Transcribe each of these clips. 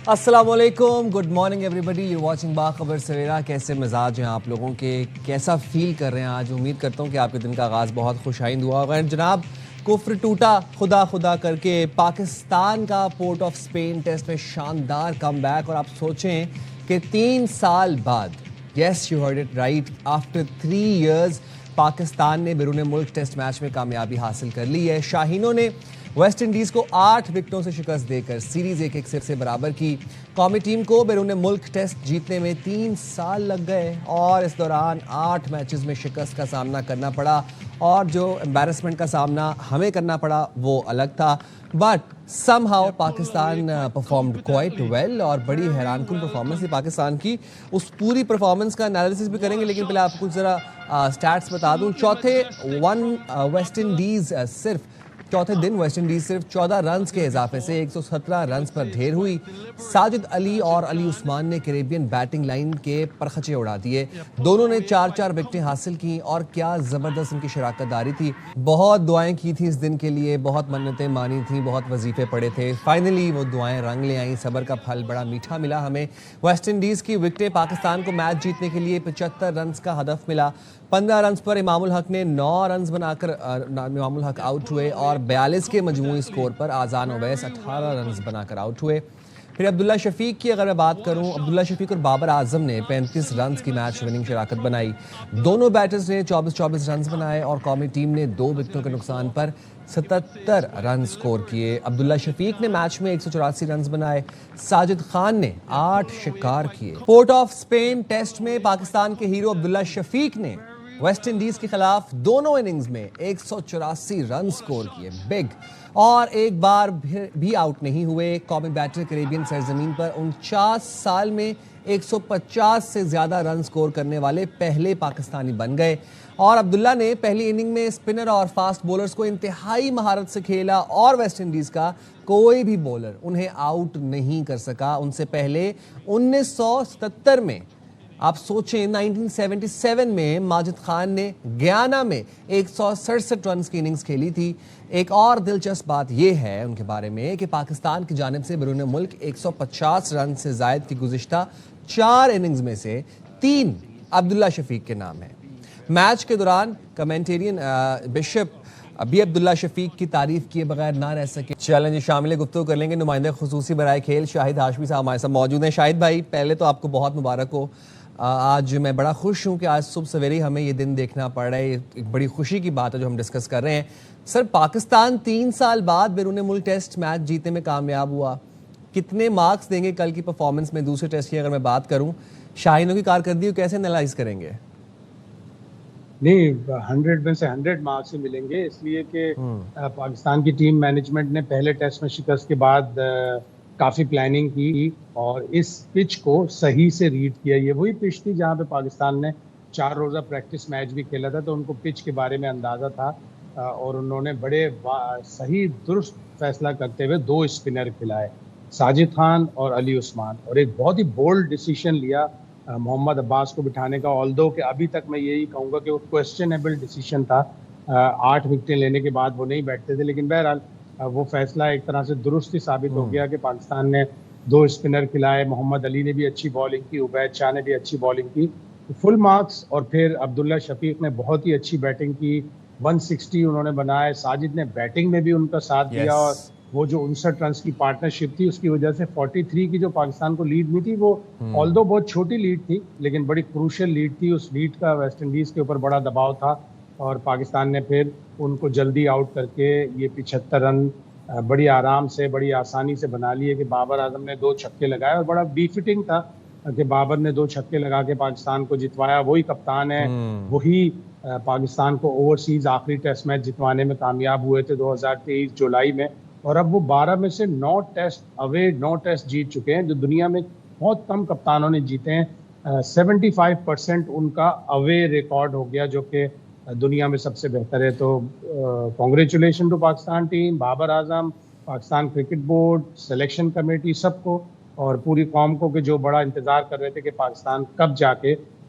السلام علیکم، good morning everybody, you watching Bakhabar Savera. کیسے مزاج ہیں آپ لوگوں کے، کیسا فیل کر رہے ہیں آج؟ امید کرتا ہوں کہ آپ کے دن کا آغاز بہت خوش آئند ہوا ہوگا۔ جناب، کفر ٹوٹا خدا خدا کر کے پاکستان کا پورٹ آف اسپین ٹیسٹ میں شاندار کم بیک، اور آپ سوچیں کہ 3 سال بعد، yes you heard it right, after 3 years Pakistan نے بیرون ملک ٹیسٹ میچ میں کامیابی حاصل کر لی ہے۔ شاہینوں نے ویسٹ انڈیز کو 8 وکٹوں سے شکست دے کر سیریز 1-1 سے برابر کی۔ قومی ٹیم کو بیرون ملک ٹیسٹ جیتنے میں 3 سال لگ گئے، اور اس دوران 8 میچز میں شکست کا سامنا کرنا پڑا، اور جو امبیرسمنٹ کا سامنا ہمیں کرنا پڑا وہ الگ تھا، but somehow Pakistan performed quite well, اور بڑی حیران کن پرفارمنس تھی پاکستان کی۔ اس پوری پرفارمنس کا انالیسس بھی کریں گے، لیکن پہلے آپ کو ذرا سٹیٹس بتا دوں۔ چوتھے دن ویسٹ انڈیز صرف 14 رنز کے اضافے سے 117 رنز پر ڈھیر ہوئی۔ ساجد علی اور علی عثمان نے کیریبین بیٹنگ لائن کے پرخچے اڑا دیے، دونوں نے 4 وکٹیں حاصل کی، اور کیا زبردست ان کی شراکت داری تھی۔ بہت دعائیں کی تھی اس دن کے لیے، بہت منتیں مانی تھیں، بہت وظیفے پڑے تھے، فائنلی وہ دعائیں رنگ لے آئیں، صبر کا پھل بڑا میٹھا ملا ہمیں۔ ویسٹ انڈیز کی وکٹیں پاکستان کو میچ جیتنے کے لیے 75 رنز کا ہدف ملا۔ 15 رنز پر امام الحق نے 9 رنز بنا کر امام الحق آؤٹ ہوئے، اور 42 کے مجموعی سکور پر آذان اویس 18 رنز بنا کر آؤٹ ہوئے۔ پھر عبداللہ شفیق کی اگر میں بات کروں، عبداللہ شفیق اور بابر اعظم نے 35 رنز کی میچ وننگ شراکت بنائی۔ دونوں بیٹرز نے 24 رنز بنائے، اور قومی ٹیم نے 2 وکٹوں کے نقصان پر 77 رنز سکور کیے۔ عبداللہ شفیق نے میچ میں 184 رنز بنائے، ساجد خان نے 8 شکار کیے۔ پورٹ آف اسپین ٹیسٹ میں پاکستان کے ہیرو عبداللہ شفیق نے ویسٹ انڈیز کے خلاف دونوں اننگز میں 184 رن سکور کیے، بگ، اور ایک بار بھی آؤٹ نہیں ہوئے۔ قومی بیٹر کیریبین سرزمین پر 49 سال میں 150 سے زیادہ رن سکور کرنے والے پہلے پاکستانی بن گئے، اور عبداللہ نے پہلی اننگ میں اسپنر اور فاسٹ بولرز کو انتہائی مہارت سے کھیلا، اور ویسٹ انڈیز کا کوئی بھی بولر انہیں آؤٹ نہیں کر سکا۔ ان سے پہلے 1977 میں، آپ سوچیں 1977 میں ماجد خان نے گیانا میں 167 رنز کی اننگز کھیلی تھی۔ ایک اور دلچسپ بات یہ ہے ان کے بارے میں کہ پاکستان کی جانب سے بیرون ملک 150 رن سے زائد کی گزشتہ 4 اننگز میں سے 3 عبداللہ شفیق کے نام ہیں۔ میچ کے دوران کمنٹیرین بشپ ابھی عبداللہ شفیق کی تعریف کیے بغیر نہ رہ سکے۔ چیلنج شامل گفتگو کر لیں گے نمائندہ خصوصی برائے کھیل شاہد ہاشمی صاحب ہمارے ساتھ موجود ہیں۔ شاہد بھائی، پہلے تو آپ کو بہت مبارک ہو، آج میں بڑا خوش ہوں کہ آج صبح سویرے ہمیں یہ دن دیکھنا پڑ رہا ہے، ایک بڑی خوشی کی بات ہے جو ہم ڈسکس کر رہے ہیں۔ سر، پاکستان 3 سال بعد بیرون ملک ٹیسٹ میچ جیتنے میں کامیاب ہوا، کتنے مارکس دیں گے کل کی پرفارمنس میں؟ دوسرے ٹیسٹ کی اگر میں بات کروں، شاہینوں کی کارکردگی کو کیسے انالائز کریں گے؟ نہیں، 100 میں سے 100 مارکس ہی ملیں گے، اس لیے کہ پاکستان کی ٹیم مینجمنٹ نے پہلے ٹیسٹ میں شکست کے بعد کافی پلاننگ کی، اور اس پچ کو صحیح سے ریڈ کیا۔ یہ وہی پچ تھی جہاں پہ پاکستان نے 4 روزہ پریکٹس میچ بھی کھیلا تھا، تو ان کو پچ کے بارے میں اندازہ تھا، اور انہوں نے بڑے صحیح درست فیصلہ کرتے ہوئے 2 اسپنر کھلائے، ساجد خان اور علی عثمان، اور ایک بہت ہی بولڈ ڈیسیشن لیا محمد عباس کو بٹھانے کا، آلدو کہ ابھی تک میں یہی کہوں گا کہ وہ کویسچنیبل ڈیسیشن تھا، 8 وکٹیں لینے کے بعد وہ نہیں بیٹھتے تھے، لیکن بہرحال وہ فیصلہ ایک طرح سے درست ہی ثابت ہو گیا کہ پاکستان نے 2 اسپنر کھلائے، محمد علی نے بھی اچھی بالنگ کی، عبید شاہ نے بھی اچھی بالنگ کی، فل مارکس۔ اور پھر عبداللہ شفیق نے بہت ہی اچھی بیٹنگ کی، 160 انہوں نے بنائے، ساجد نے بیٹنگ میں بھی ان کا ساتھ دیا، اور وہ جو 59 رنز کی پارٹنرشپ تھی اس کی وجہ سے 43 کی جو پاکستان کو لیڈ نہیں تھی، وہ آلدو بہت چھوٹی لیڈ تھی لیکن بڑی کروشل لیڈ تھی، اس لیڈ کا ویسٹ انڈیز کے اوپر بڑا دباؤ تھا، اور پاکستان نے پھر ان کو جلدی آؤٹ کر کے یہ 75 رن بڑی آرام سے، بڑی آسانی سے بنا لیے، کہ بابر اعظم نے 2 چھکے لگائے، اور بڑا بی فٹنگ تھا کہ بابر نے 2 چھکے لگا کے پاکستان کو جتوایا۔ وہی کپتان ہے، وہی پاکستان کو اوورسیز آخری ٹیسٹ میچ جتوانے میں کامیاب ہوئے تھے 2023 جولائی میں، اور اب وہ 12 میں سے 9 ٹیسٹ اوے 9 ٹیسٹ جیت چکے ہیں، جو دنیا میں بہت کم کپتانوں نے جیتے ہیں۔ 75% ان کا اوے ریکارڈ ہو گیا، جو کہ دنیا میں سب سے بہتر ہے۔ تو congratulation to Pakistan team, Babar Azam, Pakistan cricket board, selection committee, سب کو اور پوری قوم کو، کہ جو بڑا انتظار کر رہے تھے کہ پاکستان کب جا کے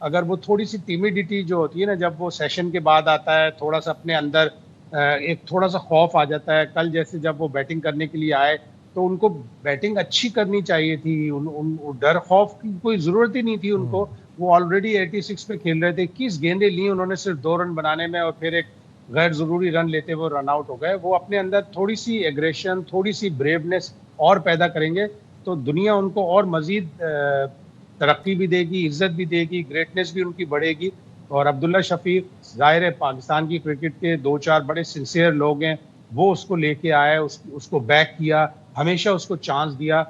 اگر وہ تھوڑی سی ٹیمیڈیٹی جو ہوتی ہے نا، جب وہ سیشن کے بعد آتا ہے، تھوڑا سا اپنے اندر ایک تھوڑا سا خوف آ جاتا ہے. کل جیسے جب وہ بیٹنگ کرنے کے لیے آئے تو ان کو بیٹنگ اچھی کرنی چاہیے تھی، ڈر خوف کی کوئی ضرورت ہی نہیں تھی ان کو. وہ آلریڈی 86 پہ کھیل رہے تھے، 21 گیندیں لی انہوں نے صرف 2 رن بنانے میں، اور پھر ایک غیر ضروری رن لیتے ہوئے رن آؤٹ ہو گئے. وہ اپنے اندر تھوڑی سی ایگریشن، تھوڑی سی بریونیس اور پیدا کریں گے تو دنیا ان کو اور مزید ترقی بھی دے گی، عزت بھی دے گی، گریٹنیس بھی ان کی بڑھے گی. اور عبداللہ شفیق ظاہر ہے پاکستان کی کرکٹ کے 2-4 بڑے سنسیئر لوگ ہیں، وہ اس کو لے کے آئے، اس کو بیک کیا، ہمیشہ اس کو چانس دیا.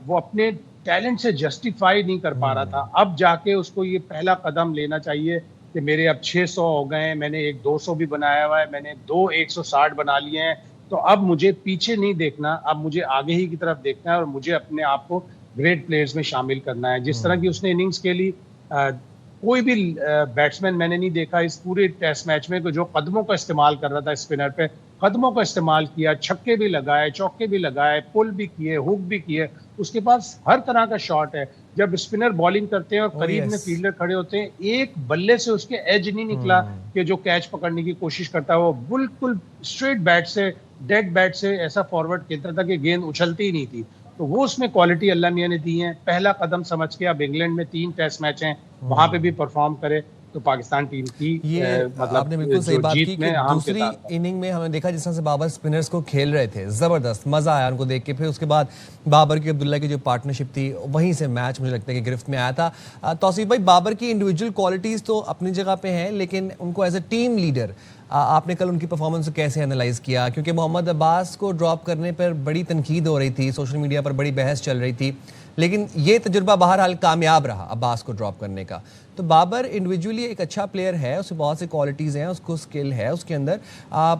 وہ اپنے ٹیلنٹ سے جسٹیفائی نہیں کر پا رہا تھا. اب جا کے اس کو یہ پہلا قدم لینا چاہیے کہ میرے اب 600 ہو گئے ہیں، میں نے ایک 200 بھی بنایا ہوا ہے، میں نے 2 160 بنا لیے ہیں، تو اب مجھے پیچھے نہیں دیکھنا، اب مجھے آگے ہی کی طرف دیکھنا ہے اور مجھے اپنے آپ کو گریٹ پلیئرز میں شامل کرنا ہے. جس طرح کی اس نے اننگز کھیلی، کوئی بھی بیٹسمین میں نے نہیں دیکھا اس پورے ٹیسٹ میچ میں جو قدموں کا استعمال کر رہا تھا اسپنر پہ. قدموں کا استعمال کیا، چھکے بھی لگائے، چوکے بھی لگائے، پل بھی کیے، ہک بھی کیے. اس کے پاس ہر طرح کا شاٹ ہے. جب اسپنر بالنگ کرتے ہیں اور قریب میں فیلڈر کھڑے ہوتے ہیں، ایک بلے سے اس کے ایج نہیں نکلا کہ جو کیچ پکڑنے کی کوشش کرتا ہے. وہ بالکل اسٹریٹ بیٹ سے، ڈیڈ بیٹ سے ایسا فارورڈ کھیلتا تھا کہ گیند اچھلتی ہی نہیں تھی. تو وہ اس میں کوالٹی اللہ میاں نے دی ہے. پہلا قدم سمجھ کے اب انگلینڈ میں 3 ٹیسٹ میچ ہیں، وہاں پہ بھی پرفارم کرے تو پاکستان ٹیم کی مطلب آپ نے بالکل صحیح بات کی کہ دوسری اننگ میں ہم نے دیکھا جس طرح سے بابر سپنرز کو کھیل رہے تھے، زبردست مزہ آیا ان کو دیکھ کے. پھر اس کے بعد بابر کی عبداللہ کی جو پارٹنرشپ تھی، وہیں سے میچ مجھے لگتا ہے کہ گرفت میں آیا تھا. توصیف بھائی، بابر کی انڈیویجول کوالٹیز تو اپنی جگہ پہ ہیں، لیکن ان کو ایز اے ٹیم لیڈر آپ نے کل ان کی پرفارمنس کو کیسے انالائز کیا؟ کیونکہ محمد عباس کو ڈراپ کرنے پر بڑی تنقید ہو رہی تھی، سوشل میڈیا پر بڑی بحث چل رہی تھی، لیکن یہ تجربہ بہرحال کامیاب رہا عباس کو ڈراپ کرنے کا. تو بابر انڈیویجولی ایک اچھا پلیئر ہے، اس میں بہت سے کوالٹیز ہیں، اس کو اسکل ہے اس کے اندر،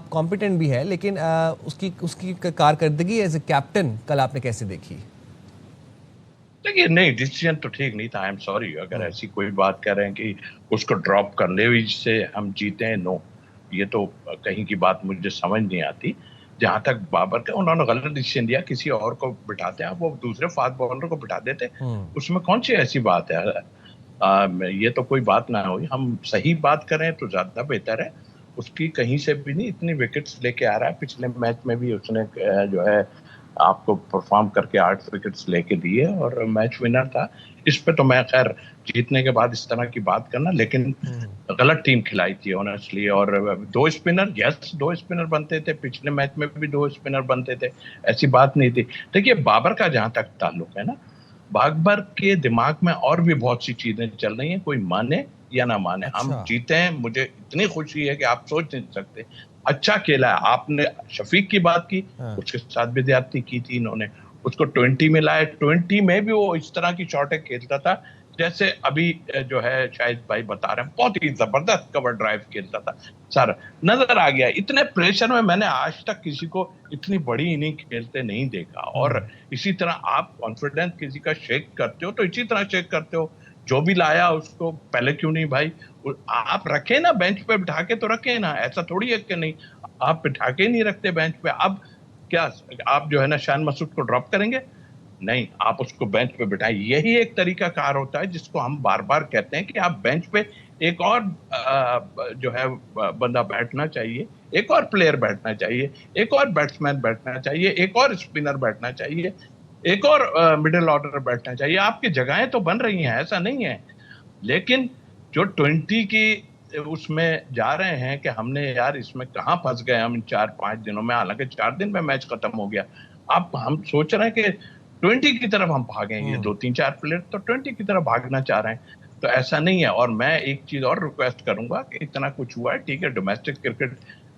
کمپیٹنٹ بھی ہے، لیکن اس کی کارکردگی ایز اے کیپٹن کل آپ نے کیسے دیکھی؟ دیکھیے، نہیں، ڈیسیژن تو ٹھیک نہیں تھا. آئی ایم سوری اگر ایسی کوئی بات کہہ رہے ہیں کہ اس کو ڈراپ کرنے سے ہم جیتے ہیں. نو، یہ تو کہیں کی بات مجھے سمجھ نہیں آتی. جہاں تک بابر کا، انہوں نے غلط ڈیسیژن لیا، کسی اور کو بٹھاتے ہیں، وہ دوسرے فاسٹ بالر کو بٹھا دیتے، اس میں کون سی ایسی بات ہے؟ یہ تو کوئی بات نہ ہوئی. ہم صحیح بات کریں تو زیادہ بہتر ہے. اس کی کہیں سے بھی نہیں، اتنی وکٹس لے کے آ رہا ہے. پچھلے میچ میں بھی اس نے جو ہے آپ کو پرفارم کر کے 8 وکٹس لے کے دیے اور میچ ونر تھا. اس پہ تو میں خیر جیتنے کے بعد اس طرح کی بات کرنا، لیکن غلط ٹیم کھلائی تھی آنیسٹلی. اور 2 اسپنر، یس 2 اسپنر بنتے تھے، پچھلے میچ میں بھی 2 اسپنر بنتے تھے، ایسی بات نہیں تھی. دیکھیے، بابر کا جہاں تک تعلق ہے نا، بابر کے دماغ میں اور بھی بہت سی چیزیں چل رہی ہیں، کوئی مانے یا نہ مانے. ہم جیتے ہیں، مجھے اتنی خوشی ہے کہ آپ سوچ نہیں سکتے. اچھا کھیلا ہے. آپ نے شفیق کی بات کی، اس کے ساتھ بھی زیادتی کی تھی انہوں نے. اس کو 20 میں لائے، 20 میں بھی وہ اس طرح کی شاٹیں کھیلتا تھا جیسے ابھی جو ہے شاہد بھائی بتا رہے ہیں. بہت ہی زبردست کور ڈرائیو کھیلتا تھا. سر نظر آ گیا. اتنے پریشر میں نے آج تک کسی کو اتنی بڑی اننگ کھیلتے نہیں دیکھا. اور اسی طرح آپ کانفیڈنس کسی کا شیک کرتے ہو تو اسی طرح شیک کرتے ہو. جو بھی لایا اس کو پہلے کیوں نہیں بھائی آپ رکھے نا، بینچ پہ بٹھا کے تو رکھے نا. ایسا تھوڑی ہے کہ نہیں آپ بٹھا کے نہیں رکھتے بینچ پہ. اب کیا آپ جو ہے نا شان مسعود کو ڈراپ کریں گے؟ نہیں، آپ اس کو بینچ پہ بٹھائیں. یہی ایک طریقہ کار ہوتا ہے جس کو ہم بار بار کہتے ہیں کہ آپ بینچ پہ ایک اور جو ہے بندہ بیٹھنا چاہیے، ایک اور پلیئر بیٹھنا چاہیے، ایک اور بیٹسمین بیٹھنا چاہیے، ایک اور اسپنر بیٹھنا چاہیے، ایک اور مڈل آرڈر بیٹھنا چاہیے. آپ کی جگہیں تو بن رہی ہیں، ایسا نہیں ہے. لیکن جو 20 کی اس میں جا رہے ہیں کہ ہم نے یار اس میں کہاں پھنس گئے ہم ان 4-5 دنوں میں، حالانکہ 4 دن میں میچ ختم ہو گیا. اب ہم سوچ رہے ہیں کہ 20 کی طرف ہم بھاگیں. یہ 2-3-4 پلیئر تو 20 کی طرف بھاگنا چاہ رہے ہیں. تو ایسا نہیں ہے. اور میں ایک چیز اور ریکویسٹ کروں گا کہ اتنا کچھ ہوا ہے، ٹھیک ہے، ڈومیسٹک کرکٹ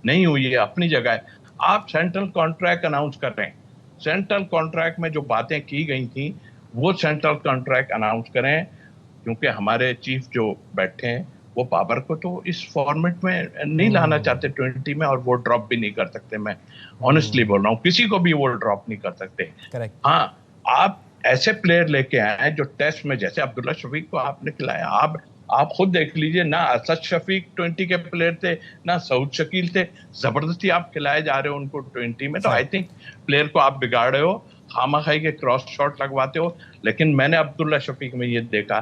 نہیں ہوئی ہے، اپنی جگہ ہے. آپ سینٹرل کانٹریکٹ اناؤنس کر رہے ہیں. سینٹرل کانٹریکٹ میں جو باتیں کی گئی تھیں وہ سینٹرل کانٹریکٹ اناؤنس کریں. کیونکہ ہمارے چیف جو بیٹھے ہیں وہ بابر کو تو اس فارمیٹ میں نہیں لانا چاہتے 20 میں، اور وہ ڈراپ بھی نہیں کر سکتے. میں آنیسٹلی بول رہا ہوں، کسی کو بھی وہ ڈراپ نہیں کر سکتے. ہاں، آپ ایسے پلیئر لے کے آئے ہیں جو ٹیسٹ میں، جیسے عبداللہ شفیق کو آپ نے کھلایا. آپ خود دیکھ لیجئے، نہ اسد شفیق 20 کے پلیئر تھے، نہ سعود شکیل تھے. زبردستی آپ کھلائے جا رہے ہو ان کو 20 میں. تو آئی تھنک پلیئر کو آپ بگاڑ رہے ہو، خامہ خواہی کے کراس شاٹ لگواتے ہو. لیکن میں نے عبداللہ شفیق میں یہ دیکھا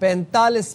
45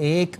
1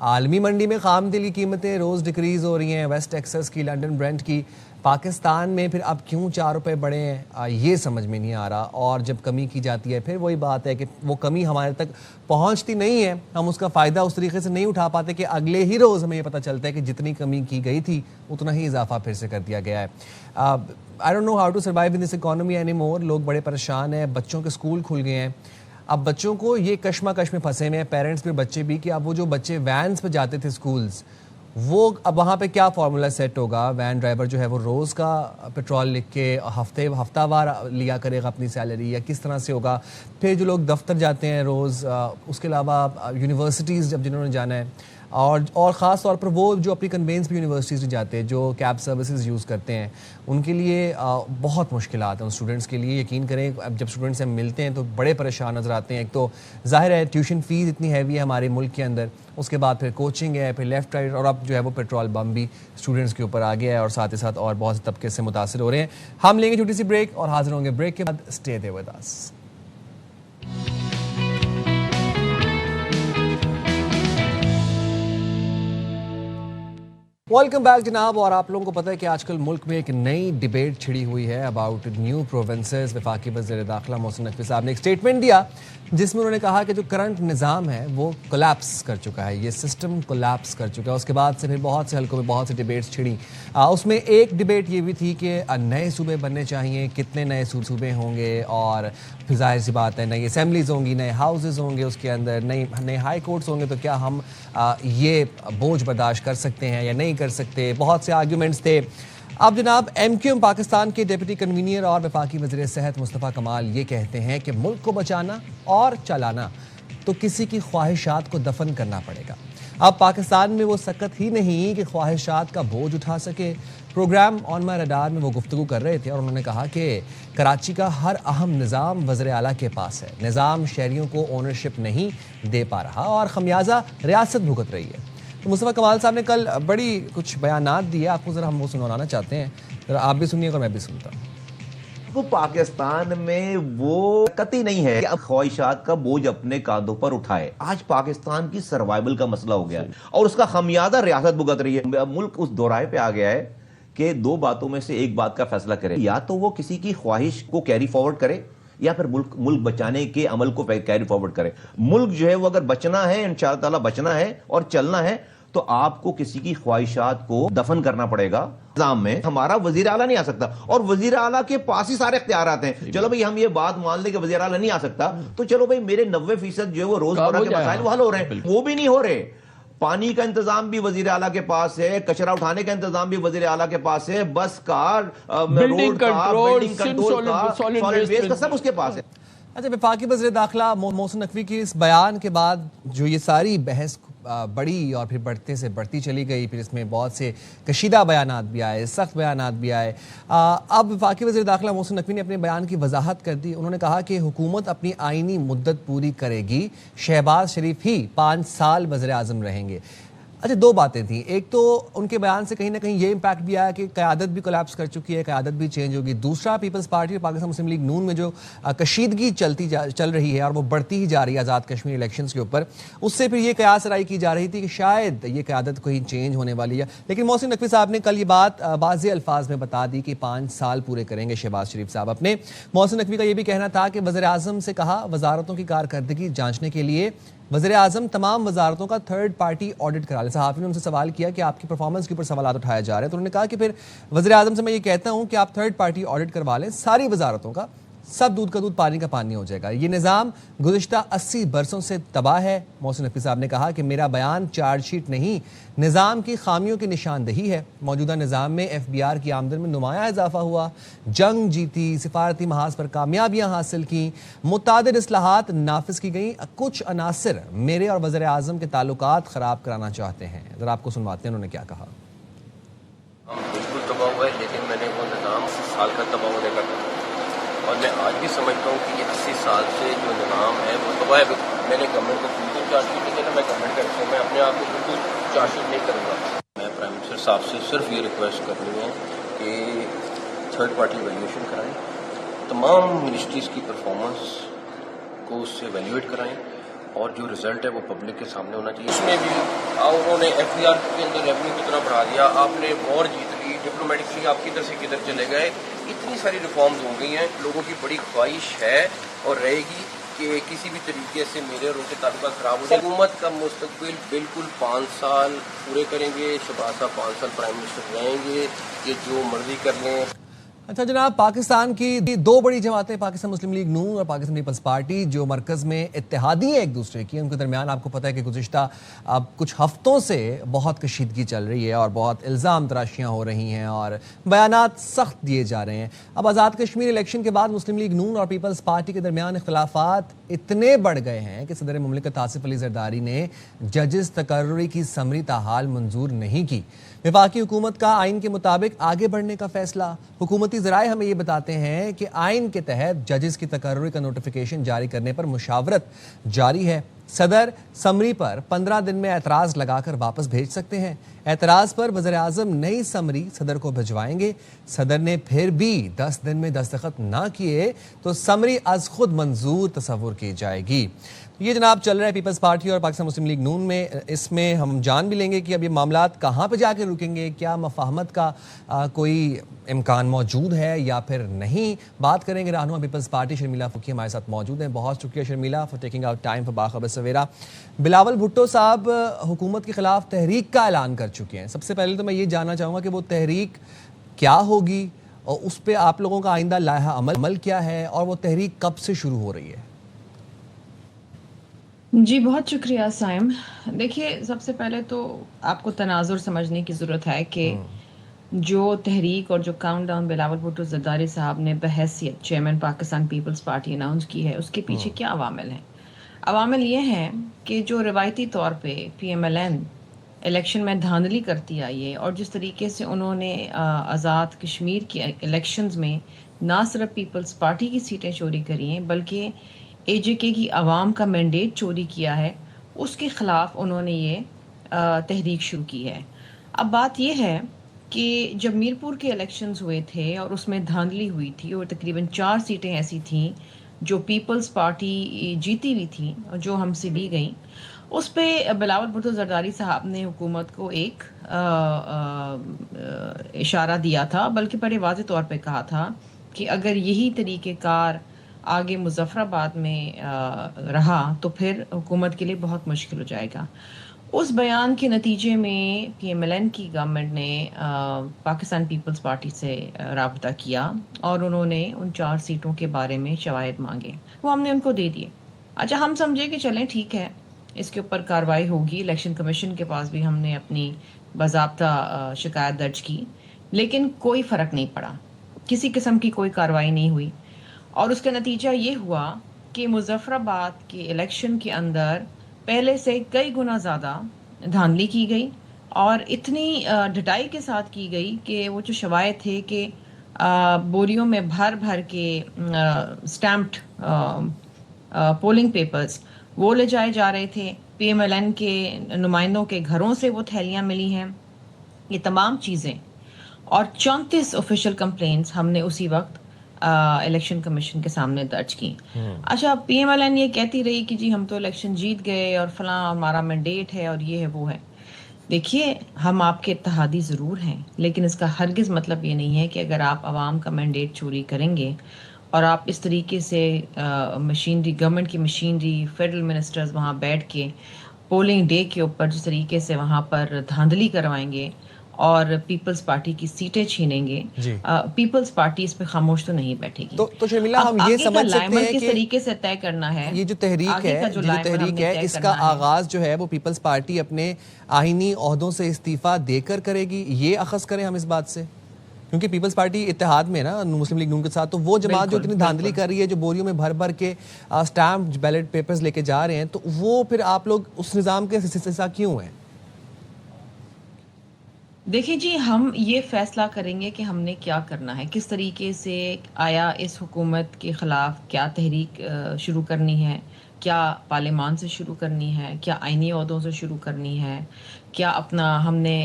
عالمی منڈی میں خام تیل کی قیمتیں روز ڈکریز ہو رہی ہیں. ویسٹ ٹیکساس کی, لنڈن برنٹ کی. پاکستان میں پھر اب کیوں 4 روپے بڑھے ہیں یہ سمجھ میں نہیں آ رہا. اور جب کمی کی جاتی ہے پھر وہی بات ہے کہ وہ کمی ہمارے تک پہنچتی نہیں ہے, ہم اس کا فائدہ اس طریقے سے نہیں اٹھا پاتے کہ اگلے ہی روز ہمیں یہ پتہ چلتا ہے کہ جتنی کمی کی گئی تھی اتنا ہی اضافہ پھر سے کر دیا گیا ہے. I don't know how to survive in this economy anymore. لوگ بڑے پریشان ہیں, بچوں کے اسکول کھل گئے ہیں. اب بچوں کو یہ کشمکش میں پھنسے ہوئے ہیں, پیرنٹس بھی بچے بھی, کہ اب وہ جو بچے وینس پہ جاتے تھے اسکولز, وہ اب وہاں پہ کیا فارمولا سیٹ ہوگا. وین ڈرائیور جو ہے وہ روز کا پیٹرول لکھ کے ہفتہ وار لیا کرے گا اپنی سیلری, یا کس طرح سے ہوگا. پھر جو لوگ دفتر جاتے ہیں روز, اس کے علاوہ یونیورسٹیز جب جنہوں نے جانا ہے, اور خاص طور پر وہ جو اپنی کنوینس بھی یونیورسٹیز میں جاتے ہیں, جو کیب سروسز یوز کرتے ہیں, ان کے لیے بہت مشکلات ہیں. ان اسٹوڈنٹس کے لیے یقین کریں, اب جب اسٹوڈنٹس سے ملتے ہیں تو بڑے پریشان نظر آتے ہیں. ایک تو ظاہر ہے ٹیوشن فیس اتنی ہیوی ہے ہمارے ملک کے اندر, اس کے بعد پھر کوچنگ ہے, پھر لیفٹ رائٹ, اور اب جو ہے وہ پیٹرول بم بھی اسٹوڈنٹس کے اوپر آ گیا ہے, اور ساتھ ہی ساتھ اور بہت سے طبقے سے متاثر ہو رہے ہیں. ہم لیں گے چھوٹی سی بریک اور حاضر ہوں گے بریک کے بعد. Stay there with us. Welcome back جناب. اور آپ لوگوں کو پتہ ہے کہ آج کل ملک میں ایک نئی ڈیبیٹ چھڑی ہوئی ہے اباؤٹ نیو پروونسز. وفاقی وزیر داخلہ محسن نقوی صاحب نے ایک اسٹیٹمنٹ دیا جس میں انہوں نے کہا کہ جو کرنٹ نظام ہے وہ کولیپس کر چکا ہے, یہ سسٹم کولیپس کر چکا ہے. اس کے بعد سے پھر بہت سے حلقوں میں بہت سی ڈیبیٹس چھڑی. اس میں ایک ڈیبیٹ یہ بھی تھی کہ نئے صوبے بننے چاہیے, کتنے نئے صوبے ہوں گے, اور پھر ظاہر سی بات ہے نئی اسمبلیز ہوں گی, نئے ہاؤسز ہوں گے, اس کے اندر نئے ہائی کورٹس ہوں گے, تو کیا ہم یہ بوجھ برداشت کر سکتے ہیں یا نہیں کر سکتے. بہت سے آرگیومنٹس تھے. اب جناب ایم کیو ایم پاکستان کے ڈپٹی کنوینر اور وفاقی وزیر صحت مصطفیٰ کمال یہ کہتے ہیں کہ ملک کو بچانا اور چلانا تو کسی کی خواہشات کو دفن کرنا پڑے گا. اب پاکستان میں وہ سکت ہی نہیں کہ خواہشات کا بوجھ اٹھا سکے. پروگرام آن مائی ریڈار میں وہ گفتگو کر رہے تھے اور انہوں نے کہا کہ کراچی کا ہر اہم نظام وزیر اعلیٰ کے پاس ہے. نظام شہریوں کو اونرشپ نہیں دے پا رہا اور خمیازہ ریاست بھگت رہی ہے. تو مصطفیٰ کمال صاحب نے کل بڑی کچھ بیانات دیے, آپ کو ذرا ہم وہ سنانا چاہتے ہیں, ذرا آپ بھی سنیے اور میں بھی سنتا ہوں. وہ پاکستان میں وہ قطعی نہیں ہے کہ اب خواہشات کا بوجھ اپنے کاندھوں پر اٹھائے. آج پاکستان کی سروائیول کا مسئلہ ہو گیا ہے اور اس کا خمیازہ ریاست بھگت رہی ہے. اب ملک اس دورائے پہ آ گیا ہے کہ 2 باتوں میں سے ایک بات کا فیصلہ کرے, یا تو وہ کسی کی خواہش کو کیری فارورڈ کرے یا پھر ملک بچانے کے عمل کو کیری فارورڈ کرے. ملک جو ہے وہ اگر بچنا ہے, انشاءاللہ تعالی بچنا ہے اور چلنا ہے, تو آپ کو کسی کی خواہشات کو دفن کرنا پڑے گا. نظام میں ہمارا وزیر اعلیٰ نہیں آ سکتا, اور وزیر اعلیٰ کے پاس ہی سارے اختیارات ہیں. چلو بھئی ہم یہ بات مان لیں کہ وزیر اعلیٰ نہیں آ سکتا, تو چلو بھئی میرے 90% جو ہے وہ روزمرہ کے مسائل وہ حل ہو رہے ہیں, وہ بھی نہیں ہو رہے. پانی کا انتظام بھی وزیر اعلیٰ کے پاس ہے, کچرا اٹھانے کا انتظام بھی وزیر اعلیٰ کے پاس ہے, بس کا, روڈ کا, بلڈنگ کنٹرول کا, سالڈ ویسٹ کا, سب اس کے پاس ہے. اچھا, وفاقی وزیر داخلہ محسن نقوی کی اس بیان کے بعد جو یہ ساری بحث بڑی اور پھر بڑھتی چلی گئی, پھر اس میں بہت سے کشیدہ بیانات بھی آئے, سخت بیانات بھی آئے. اب وفاقی وزیر داخلہ محسن نقوی نے اپنے بیان کی وضاحت کر دی. انہوں نے کہا کہ حکومت اپنی آئینی مدت پوری کرے گی, شہباز شریف ہی 5 سال وزیر اعظم رہیں گے. اچھا, 2 باتیں تھیں. ایک تو ان کے بیان سے کہیں نہ کہیں یہ امپیکٹ بھی آیا کہ قیادت بھی کولیپس کر چکی ہے, قیادت بھی چینج ہوگی. دوسرا, پیپلز پارٹی اور پاکستان مسلم لیگ نون میں جو کشیدگی چل رہی ہے اور وہ بڑھتی ہی جا رہی ہے آزاد کشمیر الیکشنز کے اوپر, اس سے پھر یہ قیاس رائے کی جا رہی تھی کہ شاید یہ قیادت کہیں چینج ہونے والی ہے. لیکن محسن نقوی صاحب نے کل یہ بات واضح الفاظ میں بتا دی کہ 5 سال پورے کریں گے شہباز شریف صاحب اپنے. محسن نقوی کا یہ بھی کہنا تھا کہ وزیر اعظم سے کہا وزارتوں کی کارکردگی جانچنے کے لیے وزیر اعظم تمام وزارتوں کا 3rd پارٹی آڈٹ کرا لے. صحافی نے ان سے سوال کیا کہ آپ کی پرفارمنس کے اوپر سوالات اٹھائے جا رہے ہیں, تو انہوں نے کہا کہ پھر وزیر اعظم سے میں یہ کہتا ہوں کہ آپ 3rd پارٹی آڈٹ کروا لیں ساری وزارتوں کا, سب دودھ کا دودھ پانی کا پانی ہو جائے گا. یہ نظام گزشتہ 80 برسوں سے تباہ ہے. محسن نقوی صاحب نے کہا کہ میرا بیان چارج شیٹ نہیں, نظام کی خامیوں کی نشاندہی ہے. موجودہ نظام میں FBR کی آمدن میں نمایاں اضافہ ہوا, جنگ جیتی, سفارتی محاذ پر کامیابیاں حاصل کی, متعدد اصلاحات نافذ کی گئیں. کچھ عناصر میرے اور وزیر اعظم کے تعلقات خراب کرانا چاہتے ہیں. ذرا آپ کو سنواتے ہیں انہوں نے کیا کہا. بالکل تباہ ہوا ہے, لیکن میں نے وہ نظام 80 سال کا تباہ ہونے کا کہا, اور میں آج بھی سمجھتا ہوں کہ یہ 80 سال سے جو نظام ہے وہ تباہ ہے. میں نے گورنمنٹ کو بالکل چارج شیٹ نہیں کرنا, میں گورنمنٹ کرتا ہوں, میں اپنے آپ کو بالکل چارج شیٹ نہیں کروں گا. میں پرائم منسٹر صاحب سے صرف یہ ریکویسٹ کرنی ہے کہ 3rd پارٹی ایویلیویشن کرائیں, تمام منسٹریز کی پرفارمنس کو اس سے ایویلیویٹ کرائیں, اور جو رزلٹ ہے وہ پبلک کے سامنے ہونا چاہیے. اس میں بھی انہوں نے ایف ڈی آر کے اندر ریونیو کتنا بڑھا دیا, آپ نے وار جیت لی, ڈپلومیٹکلی آپ کدھر سے کدھر چلے گئے. اتنی ساری ریفارمز ہو گئی ہیں. لوگوں کی بڑی خواہش ہے اور رہے گی کہ کسی بھی طریقے سے میرے اور ان کے تعلقات خراب ہو جائے. حکومت کا مستقبل بالکل 5 سال پورے کریں گے. شہباز صاحب 5 سال پرائم منسٹر رہیں گے, یہ جو مرضی کر لیں. اچھا جناب, پاکستان کی دو بڑی جماعتیں پاکستان مسلم لیگ نون اور پاکستان پیپلز پارٹی جو مرکز میں اتحادی ہیں ایک دوسرے کی, ان کے درمیان آپ کو پتہ ہے کہ گزشتہ اب کچھ ہفتوں سے بہت کشیدگی چل رہی ہے اور بہت الزام تراشیاں ہو رہی ہیں اور بیانات سخت دیے جا رہے ہیں. اب آزاد کشمیر الیکشن کے بعد مسلم لیگ نون اور پیپلز پارٹی کے درمیان اختلافات اتنے بڑھ گئے ہیں کہ صدر مملکت آصف علی زرداری نے ججز تقرری کی سمری تاحال منظور نہیں کی. وفاقی حکومت کا آئین کے مطابق آگے بڑھنے کا فیصلہ. حکومتی ذرائع ہمیں یہ بتاتے ہیں کہ آئین کے تحت ججز کی تقرری کا نوٹیفیکیشن جاری کرنے پر مشاورت جاری ہے. صدر سمری پر 15 دن میں اعتراض لگا کر واپس بھیج سکتے ہیں. اعتراض پر وزیر اعظم نئی سمری صدر کو بھجوائیں گے. صدر نے پھر بھی 10 دن میں دستخط نہ کیے تو سمری از خود منظور تصور کی جائے گی. یہ جناب چل رہا ہے پیپلز پارٹی اور پاکستان مسلم لیگ نون میں. اس میں ہم جان بھی لیں گے کہ اب یہ معاملات کہاں پہ جا کے رکیں گے, کیا مفاہمت کا کوئی امکان موجود ہے یا پھر نہیں. بات کریں گے. رہنما پیپلز پارٹی شرمیلہ فقی ہمارے ساتھ موجود ہیں. بہت شکریہ Sharmila for taking out time for Bakhabar Savera. Bilawal Bhutto صاحب حکومت کے خلاف تحریک کا اعلان کر چکے ہیں. سب سے پہلے تو میں یہ جاننا چاہوں گا کہ وہ تحریک کیا ہوگی اور اس پہ آپ لوگوں کا آئندہ لائحہ عمل کیا ہے اور وہ تحریک کب سے شروع ہو رہی ہے؟ جی بہت شکریہ سائم. دیکھیے, سب سے پہلے تو آپ کو تناظر سمجھنے کی ضرورت ہے کہ جو تحریک اور جو کاؤنٹ ڈاؤن بلاول بھٹو زرداری صاحب نے بحیثیت chairman Pakistan Peoples Party announce کی ہے, اس کے پیچھے کیا عوامل ہیں. عوامل یہ ہیں کہ جو روایتی طور پہ P M L N election میں دھاندلی کرتی آئی ہے اور جس طریقے سے انہوں نے آزاد کشمیر کی الیکشنز میں نہ صرف پیپلز پارٹی کی سیٹیں چوری کری ہیں بلکہ اے جے کے کی عوام کا مینڈیٹ چوری کیا ہے, اس کے خلاف انہوں نے یہ تحریک شروع کی ہے. اب بات یہ ہے کہ جب میرپور کے الیکشنز ہوئے تھے اور اس میں دھاندلی ہوئی تھی اور تقریباً 4 سیٹیں ایسی تھیں جو پیپلز پارٹی جیتی ہوئی تھیں اور جو ہم سے لی گئیں, اس پہ بلاول بھٹو زرداری صاحب نے حکومت کو ایک اشارہ دیا تھا, بلکہ بڑے واضح طور پہ کہا تھا کہ اگر یہی طریقہ کار آگے مظفر آباد میں رہا تو پھر حکومت کے لیے بہت مشکل ہو جائے گا. اس بیان کے نتیجے میں پی ایم ایل این کی گورنمنٹ نے پاکستان پیپلز پارٹی سے رابطہ کیا اور انہوں نے ان 4 سیٹوں کے بارے میں شواہد مانگے. وہ ہم نے ان کو دے دیے. اچھا, ہم سمجھے کہ چلیں ٹھیک ہے, اس کے اوپر کارروائی ہوگی. الیکشن کمیشن کے پاس بھی ہم نے اپنی باضابطہ شکایت درج کی, لیکن کوئی فرق نہیں پڑا, کسی قسم کی کوئی کارروائی نہیں ہوئی. اور اس کا نتیجہ یہ ہوا کہ مظفر آباد کے الیکشن کے اندر پہلے سے کئی گنا زیادہ دھاندلی کی گئی اور اتنی ڈٹائی کے ساتھ کی گئی کہ وہ جو شواہد تھے کہ بوریوں میں بھر بھر کے سٹیمپڈ پولنگ پیپرز وہ لے جائے جا رہے تھے. پی ایم ایل این کے نمائندوں کے گھروں سے وہ تھیلیاں ملی ہیں. یہ تمام چیزیں اور 34 آفیشیل کمپلینٹس ہم نے اسی وقت الیکشن کمیشن کے سامنے درج کی. اچھا, پی ایم ایل این یہ کہتی رہی کہ جی ہم تو الیکشن جیت گئے اور فلاں ہمارا مینڈیٹ ہے اور یہ ہے وہ ہے. دیکھیے, ہم آپ کے اتحادی ضرور ہیں, لیکن اس کا ہرگز مطلب یہ نہیں ہے کہ اگر آپ عوام کا مینڈیٹ چوری کریں گے اور آپ اس طریقے سے مشینری, گورنمنٹ کی مشینری, فیڈرل منسٹرز وہاں بیٹھ کے پولنگ ڈے کے اوپر جس طریقے سے وہاں پر دھاندلی کروائیں گے اور پیپلز پارٹی کی سیٹیں چھینیں گے, پیپلز پارٹی اس پہ خاموش تو نہیں بیٹھے گی. تو شرمیلہ, ہم یہ سمجھ سکتے ہیں کس طریقے سے طے کرنا ہے یہ جو تحریک ہے اس کا آغاز جو ہے وہ پیپلز پارٹی اپنے آئینی عہدوں سے استعفیٰ دے کر کرے گی, یہ اخذ کریں ہم اس بات سے, کیونکہ پیپلز پارٹی اتحاد میں نا مسلم لیگ نون کے ساتھ, تو وہ جماعت جو اتنی دھاندلی کر رہی ہے, جو بوریوں میں بھر بھر کے اسٹیمپ بیلٹ پیپرز لے کے جا رہے ہیں, تو وہ پھر آپ لوگ اس نظام کے حصہ کیوں ہیں؟ دیکھیں جی, ہم یہ فیصلہ کریں گے کہ ہم نے کیا کرنا ہے, کس طریقے سے آیا اس حکومت کے خلاف کیا تحریک شروع کرنی ہے, کیا پارلیمان سے شروع کرنی ہے, کیا آئینی عہدوں سے شروع کرنی ہے, کیا اپنا ہم نے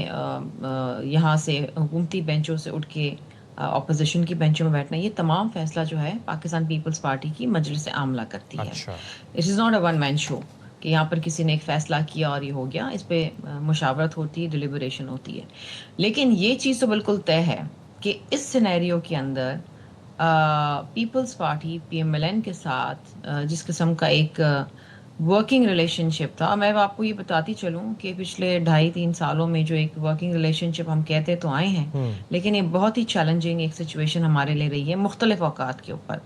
یہاں سے حکومتی بینچوں سے اٹھ کے اپوزیشن کی بینچوں میں بیٹھنا. یہ تمام فیصلہ جو ہے پاکستان پیپلز پارٹی کی مجلس عاملہ کرتی ہے. It is not a one man show. کہ یہاں پر کسی نے ایک فیصلہ کیا اور یہ ہو گیا. اس پہ مشاورت ہوتی ہے, ڈیلیبریشن ہوتی ہے. لیکن یہ چیز تو بالکل طے ہے کہ اس سینیریو کے اندر Peoples Party P M L N کے ساتھ جس قسم کا ایک ورکنگ ریلیشن شپ تھا. میں آپ کو یہ بتاتی چلوں کہ پچھلے 2.5-3 سالوں میں جو ایک ورکنگ ریلیشن شپ ہم کہتے تو آئے ہیں, لیکن یہ بہت ہی چیلنجنگ ایک سچویشن ہمارے لیے رہی ہے مختلف اوقات کے اوپر,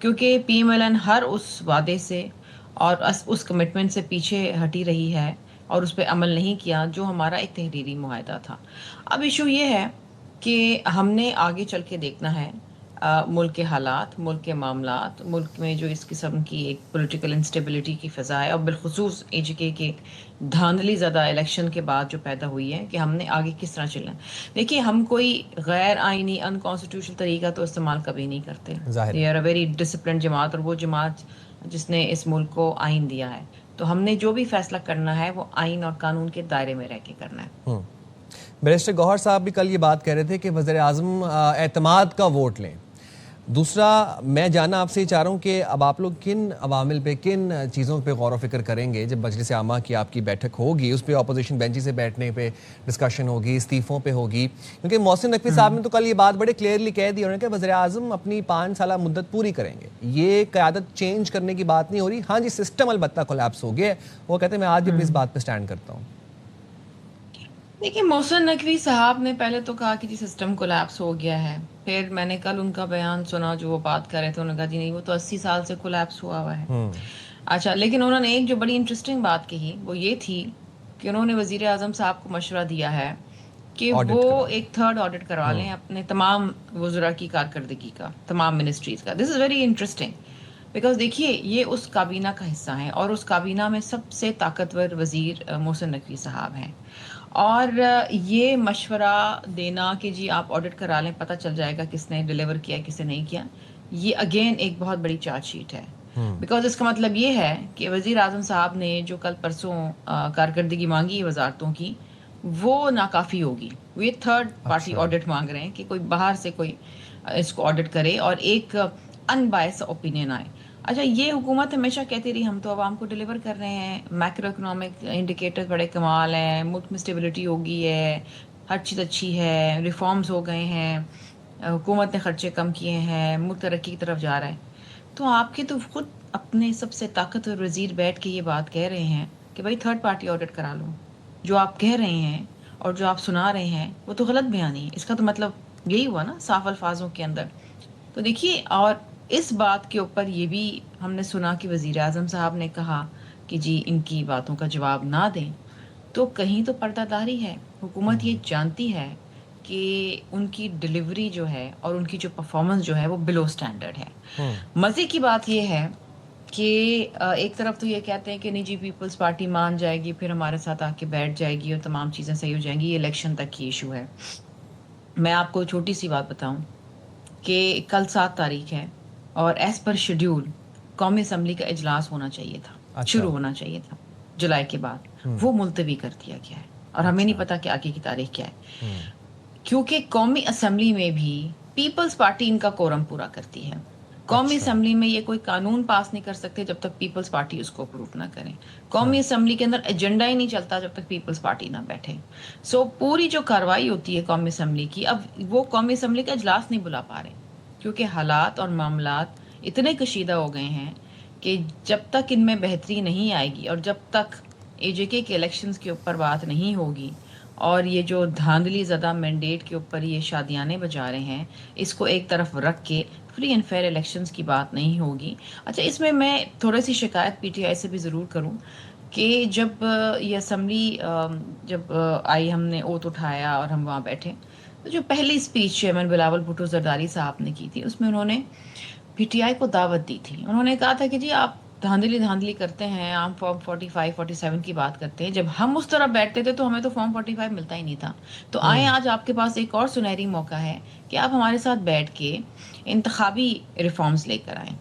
کیونکہ پی ایم ایل این ہر اس وعدے سے اور اس کمٹمنٹ سے پیچھے ہٹی رہی ہے اور اس پہ عمل نہیں کیا جو ہمارا ایک تحریری معاہدہ تھا. اب ایشو یہ ہے کہ ہم نے آگے چل کے دیکھنا ہے ملک کے حالات, ملک کے معاملات, ملک میں جو اس قسم کی ایک پولیٹیکل انسٹیبلٹی کی فضا ہے, اور بالخصوص اے جے کے دھاندلی زدہ الیکشن کے بعد جو پیدا ہوئی ہے کہ ہم نے آگے کس طرح چلنا ہے. دیکھیے, ہم کوئی غیر آئینی انکانسٹیٹیوشنل طریقہ تو استعمال کبھی نہیں کرتے. They are a very discipline جماعت, اور وہ جماعت جس نے اس ملک کو آئین دیا ہے, تو ہم نے جو بھی فیصلہ کرنا ہے وہ آئین اور قانون کے دائرے میں رہ کے کرنا ہے. بیرسٹر گوہر صاحب بھی کل یہ بات کہہ رہے تھے کہ وزیر اعظم اعتماد کا ووٹ لیں. دوسرا, میں جاننا آپ سے یہ چاہ رہا ہوں کہ اب آپ لوگ کن عوامل پہ, کن چیزوں پہ غور و فکر کریں گے جب مجلس عامہ کی آپ کی بیٹھک ہوگی؟ اس پہ اپوزیشن بینچی سے بیٹھنے پہ ڈسکشن ہوگی, استعفوں پہ ہوگی, کیونکہ محسن نقوی صاحب نے تو کل یہ بات بڑے کلیئرلی کہہ دی انہوں نے کہ وزیر اعظم اپنی 5 سالہ مدت پوری کریں گے. یہ قیادت چینج کرنے کی بات نہیں ہو رہی. ہاں جی, سسٹم البتہ کولیپس ہو گیا ہے. وہ کہتے ہیں میں آج بھی اس بات پہ سٹینڈ کرتا ہوں. دیکھیے, محسن نقوی صاحب نے پہلے تو کہا کہ جی سسٹم کولیپس ہو گیا ہے. پھر میں نے کل ان کا بیان سنا جو وہ بات کر رہے تھے, انہوں نے کہا جی نہیں, وہ تو 80 سال سے کولیپس ہوا ہوا ہے. اچھا, لیکن انہوں نے ایک جو بڑی انٹرسٹنگ بات کہی وہ یہ تھی کہ انہوں نے وزیر اعظم صاحب کو مشورہ دیا ہے کہ وہ ایک تھرڈ آڈٹ کروا لیں اپنے تمام وزراء کی کارکردگی کا, تمام منسٹریز کا. دس از ویری انٹرسٹنگ بیکاز دیکھیے, یہ اس کابینہ کا حصہ ہیں اور اس کابینہ میں سب سے طاقتور وزیر محسن نقوی صاحب ہیں. اور یہ مشورہ دینا کہ جی آپ آڈٹ کرا لیں, پتہ چل جائے گا کس نے ڈیلیور کیا کس نے نہیں کیا, یہ اگین ایک بہت بڑی چارج شیٹ ہے. بیکاز اس کا مطلب یہ ہے کہ وزیر اعظم صاحب نے جو کل پرسوں کارکردگی مانگی ہے وزارتوں کی, وہ ناکافی ہوگی. وہ یہ تھرڈ پارٹی آڈٹ مانگ رہے ہیں کہ کوئی باہر سے کوئی اس کو آڈٹ کرے اور ایک ان بائس اوپینین آئے. اچھا, یہ حکومت ہمیشہ کہتی رہی ہم تو عوام کو ڈیلیور کر رہے ہیں, میکرو اکنامک انڈیکیٹر بڑے کمال ہیں, ملک میں اسٹیبلٹی ہو گئی ہے, ہر چیز اچھی ہے, ریفارمز ہو گئے ہیں, حکومت نے خرچے کم کیے ہیں, ملک ترقی کی طرف جا رہا ہے. تو آپ کے تو خود اپنے سب سے طاقتور وزیر بیٹھ کے یہ بات کہہ رہے ہیں کہ بھائی تھرڈ پارٹی آڈٹ کرا لو. جو آپ کہہ رہے ہیں اور جو آپ سنا رہے ہیں وہ تو غلط بیانی ہے. اس کا تو مطلب یہی ہوا نا صاف الفاظوں کے اندر. تو دیکھیے, اور اس بات کے اوپر یہ بھی ہم نے سنا کہ وزیر اعظم صاحب نے کہا کہ جی ان کی باتوں کا جواب نہ دیں, تو کہیں تو پردہ داری ہے. حکومت یہ جانتی ہے کہ ان کی ڈیلیوری جو ہے اور ان کی جو پرفارمنس جو ہے وہ بلو سٹینڈرڈ ہے. مزے کی بات یہ ہے کہ ایک طرف تو یہ کہتے ہیں کہ نہیں جی پیپلز پارٹی مان جائے گی, پھر ہمارے ساتھ آ کے بیٹھ جائے گی اور تمام چیزیں صحیح ہو جائیں گی, یہ الیکشن تک کی ایشو ہے. میں آپ کو چھوٹی سی بات بتاؤں کہ کل 7 تاریخ ہے اور ایز پر شیڈیول قومی اسمبلی کا اجلاس ہونا چاہیے تھا, شروع ہونا چاہیے تھا جولائی کے بعد, وہ ملتوی کر دیا گیا ہے اور ہمیں نہیں پتا کہ آگے کی تاریخ کیا ہے, کیونکہ قومی اسمبلی میں بھی پیپلز پارٹی ان کا کورم پورا کرتی ہے. قومی اسمبلی میں یہ کوئی قانون پاس نہیں کر سکتے جب تک پیپلز پارٹی اس کو اپروو نہ کریں. قومی اسمبلی کے اندر ایجنڈا ہی نہیں چلتا جب تک پیپلز پارٹی نہ بیٹھے. سو پوری جو کارروائی ہوتی ہے قومی اسمبلی کی, اب وہ قومی اسمبلی کا اجلاس نہیں بلا پا رہے کیونکہ حالات اور معاملات اتنے کشیدہ ہو گئے ہیں کہ جب تک ان میں بہتری نہیں آئے گی اور جب تک اے جے کے الیکشنز کے اوپر بات نہیں ہوگی اور یہ جو دھاندلی زدہ مینڈیٹ کے اوپر یہ شادیانے بجا رہے ہیں, اس کو ایک طرف رکھ کے فری اینڈ فیئر الیکشنز کی بات نہیں ہوگی. اچھا, اس میں تھوڑی سی شکایت پی ٹی آئی سے بھی ضرور کروں کہ جب یہ اسمبلی جب آئی, ہم نے اوت اٹھایا اور ہم وہاں بیٹھے, تو جو پہلی اسپیچ چیئرمین بلاول بھٹو زرداری صاحب نے کی تھی اس میں انہوں نے پی ٹی آئی کو دعوت دی تھی. انہوں نے کہا تھا کہ جی آپ دھاندلی کرتے ہیں, آپ فارم 45 47 کی بات کرتے ہیں. جب ہم اس طرح بیٹھتے تھے تو ہمیں تو فارم 45 ملتا ہی نہیں تھا. تو آئیں, آج آپ کے پاس ایک اور سنہری موقع ہے کہ آپ ہمارے ساتھ بیٹھ کے انتخابی ریفارمز لے کر آئیں,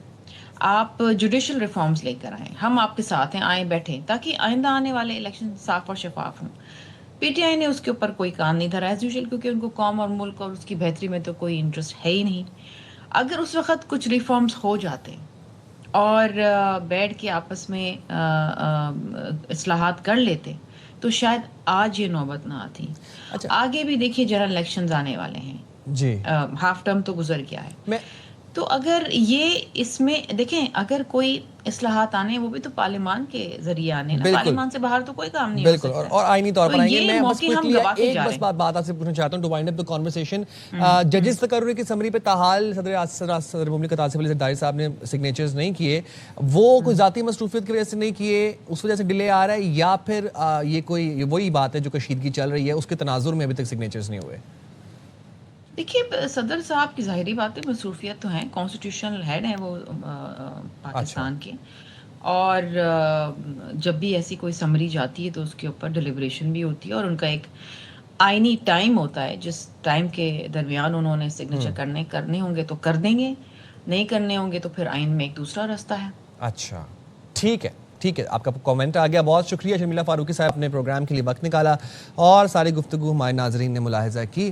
آپ جوڈیشل ریفارمز لے کر آئیں, ہم آپ کے ساتھ ہیں, آئیں بیٹھیں تاکہ آئندہ آنے والے الیکشن صاف اور شفاف ہوں. پی ٹی آئی نے اس کے اوپر کوئی کان نہیں دھرا ایز یوزول, کیونکہ ان کو قوم اور ملک اور اس کی بہتری میں تو کوئی انٹرسٹ ہے ہی نہیں. اگر اس وقت کچھ ریفارمز ہو جاتے اور بیٹھ کے آپس میں اصلاحات کر لیتے تو شاید آج یہ نوبت نہ آتی. آگے بھی دیکھیے جنرل الیکشنز آنے والے ہیں جی، ہاف ٹرم تو گزر گیا ہے. تو اگر یہ اس میں دیکھیں اگر کوئی اصلاحات آنے وہ بھی تو پارلیمان کے ذریعے آنے نا, پارلیمان سے باہر تو کوئی کام نہیں ہو بالکل. سکتا. اور آئینی طور پر آئیں گے. میں بس موقع ہم گوا کے ایک جا رہے بس بات آپ سے پوچھنا چاہتا ہوں to wind up the conversation. ججز تقرری کی سمری پہ تاحال صدر مملکت آصف علی زرداری صاحب نے سگنیچرز نہیں کیے. وہ کوئی ذاتی مصروفیت کی وجہ سے نہیں کیے, اس وجہ سے ڈیلے آ رہا ہے, یا پھر یہ کوئی وہی بات ہے جو کشیدگی چل رہی ہے اس کے تناظر میں ابھی تک سگنیچرز نہیں ہوئے؟ دیکھیے صدر صاحب کی ظاہری بات ہے, مصروفیت تو ہیں, کانسٹیٹیوشنل ہیڈ ہیں وہ پاکستان کے, اور جب بھی ایسی کوئی سمری جاتی ہے تو اس کے اوپر ڈیلیبریشن بھی ہوتی ہے اور ان کا ایک آئینی ٹائم ہوتا ہے جس ٹائم کے درمیان انہوں نے سگنیچر کرنے ہوں گے تو کر دیں گے, نہیں کرنے ہوں گے تو پھر آئین میں ایک دوسرا رستہ ہے. اچھا ٹھیک ہے, آپ کا کامنٹ آ گیا. بہت شکریہ شرمیلا فاروقی صاحب اپنے پروگرام کے لیے وقت نکالا اور ساری گفتگو ہمارے ناظرین نے ملاحظہ کی.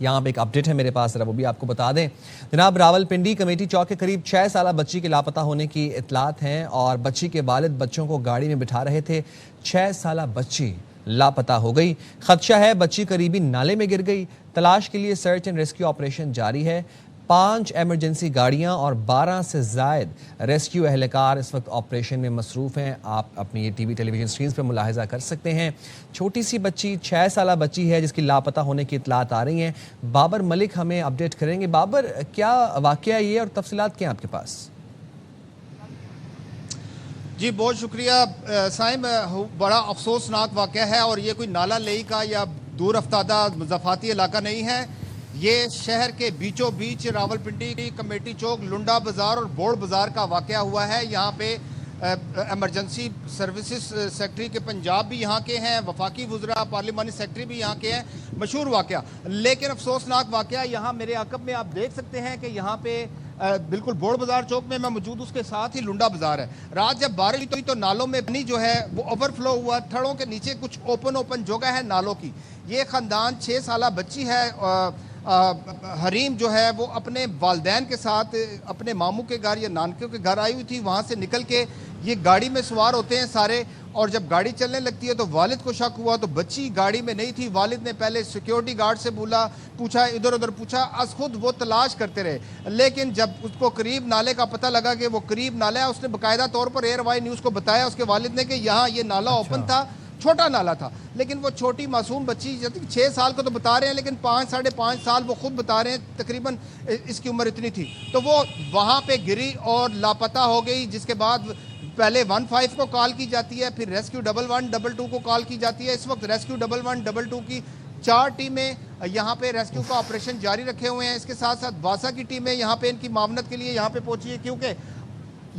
یہاں پہ ایک اپڈیٹ ہے میرے پاس, ذرا وہ بھی آپ کو بتا دیں. جناب راولپنڈی کمیٹی چوک کے قریب 6 سالہ بچی کے لاپتہ ہونے کی اطلاعات ہیں اور بچی کے والد بچوں کو گاڑی میں بٹھا رہے تھے. 6 سالہ بچی لاپتہ ہو گئی. خدشہ ہے بچی قریبی نالے میں گر گئی. تلاش کے لیے سرچ اینڈ ریسکیو آپریشن جاری ہے. 5 ایمرجنسی گاڑیاں اور 12 سے زائد ریسکیو اہلکار اس وقت آپریشن میں مصروف ہیں. آپ اپنی یہ ٹی وی ٹیلی ویژن سکرینز پہ ملاحظہ کر سکتے ہیں. چھوٹی سی بچی 6 سالہ بچی ہے جس کی لاپتہ ہونے کی اطلاعات آ رہی ہیں. بابر ملک ہمیں اپڈیٹ کریں گے. بابر, کیا واقعہ یہ اور تفصیلات کیا ہیں آپ کے پاس؟ جی بہت شکریہ سائم. بڑا افسوسناک واقعہ ہے اور یہ کوئی نالا لئی کا یا دور افتادہ مضافاتی علاقہ نہیں ہے. یہ شہر کے بیچوں بیچ راولپنڈی کمیٹی چوک, لنڈا بازار اور بوڑ بازار کا واقعہ ہوا ہے. یہاں پہ ایمرجنسی سروسز سیکٹری کے پنجاب بھی یہاں کے ہیں, وفاقی وزراء پارلیمانی سیکٹری بھی یہاں کے ہیں. مشہور واقعہ لیکن افسوسناک واقعہ. یہاں میرے عقب میں آپ دیکھ سکتے ہیں کہ یہاں پہ بالکل بوڑ بازار چوک میں موجود, اس کے ساتھ ہی لنڈا بازار ہے. رات جب بارش ہوئی تو نالوں میں پانی جو ہے وہ اوور فلو ہوا. تھڑوں کے نیچے کچھ اوپن جگہ ہے نالوں کی. یہ خاندان 6 سالہ بچی ہے حریم جو ہے وہ اپنے والدین کے ساتھ اپنے ماموں کے گھر یا نانکوں کے گھر آئی ہوئی تھی. وہاں سے نکل کے یہ گاڑی میں سوار ہوتے ہیں سارے, اور جب گاڑی چلنے لگتی ہے تو والد کو شک ہوا تو بچی گاڑی میں نہیں تھی. والد نے پہلے سیکیورٹی گارڈ سے پوچھا, ادھر ادھر پوچھا, از خود وہ تلاش کرتے رہے. لیکن جب اس کو قریب نالے کا پتہ لگا کہ وہ قریب نالہ ہے, اس نے باقاعدہ طور پر ایئر وائی نیوز کو بتایا اس کے والد نے کہ یہاں یہ نالہ اوپن تھا, چھوٹا نالا تھا. لیکن وہ چھوٹی معصوم بچی 6 سال کو تو بتا رہے ہیں لیکن 5-5.5 سال وہ خود بتا رہے ہیں تقریباً اس کی عمر اتنی تھی. تو وہ وہاں پہ گری اور لاپتہ ہو گئی, جس کے بعد پہلے 15 کو کال کی جاتی ہے, پھر ریسکیو 1122 کو کال کی جاتی ہے. اس وقت ریسکیو 1122 کی 4 ٹیمیں یہاں پہ ریسکیو کا آپریشن جاری رکھے ہوئے ہیں. اس کے ساتھ ساتھ واسا کی ٹیمیں یہاں پہ ان کی معاونت کے لیے یہاں پہ پہنچی ہے, کیونکہ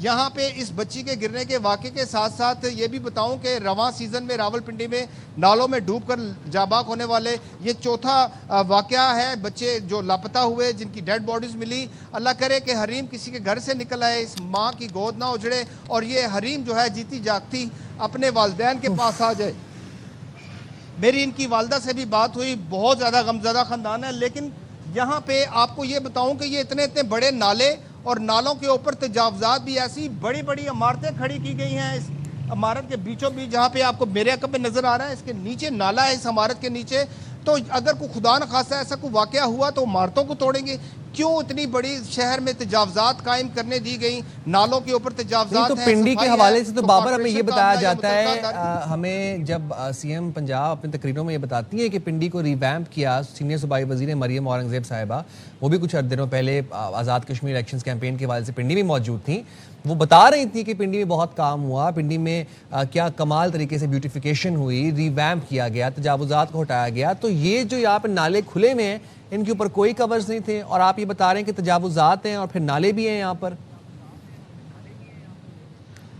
یہاں پہ اس بچی کے گرنے کے واقعے کے ساتھ ساتھ یہ بھی بتاؤں کہ رواں سیزن میں راولپنڈی میں نالوں میں ڈوب کر جاباک ہونے والے یہ چوتھا واقعہ ہے. بچے جو لاپتہ ہوئے جن کی ڈیڈ باڈیز ملی, اللہ کرے کہ حریم کسی کے گھر سے نکل آئے, اس ماں کی گود نہ اجڑے اور یہ حریم جو ہے جیتی جاگتی اپنے والدین کے پاس آ جائے. میری ان کی والدہ سے بھی بات ہوئی, بہت زیادہ غمزدہ خاندان ہے. لیکن یہاں پہ آپ کو یہ بتاؤں کہ یہ اتنے بڑے نالے اور نالوں کے اوپر تجاوزات بھی, ایسی بڑی بڑی عمارتیں کھڑی کی گئی ہیں. اس عمارت کے بیچوں بیچ جہاں پہ آپ کو میرے عقب میں نظر آ رہا ہے, اس کے نیچے نالا ہے, اس عمارت کے نیچے. تو اگر کوئی خدا نخواستہ ایسا کوئی واقعہ ہوا تو عمارتوں کو توڑیں گے. کیوں اتنی بڑی شہر میں تجاوزات قائم کرنے دی گئی, نالوں کے اوپر تجاوزات ہیں. تو پنڈی کے حوالے سے تو بابر ہمیں یہ بتایا جاتا ہے, ہمیں جب سی ایم پنجاب اپنی تقریروں میں یہ بتاتی ہیں کہ پنڈی کو ریویمپ کیا سینئر صوبائی وزیر مریم اورنگزیب صاحبہ, وہ بھی کچھ دنوں پہلے آزاد کشمیر الیکشنز کیمپین کے حوالے سے پنڈی میں موجود تھیں. وہ بتا رہی تھی کہ پنڈی میں بہت کام ہوا, پنڈی میں کیا کمال طریقے سے بیوٹیفیکیشن ہوئی, ریویمپ کیا گیا, تجاوزات کو ہٹایا گیا. تو یہ جو یہاں پہ نالے کھلے میں ہیں ان کے اوپر کوئی کورز نہیں تھے, اور آپ یہ بتا رہے ہیں کہ تجاوزات ہیں اور پھر نالے بھی ہیں یہاں پر.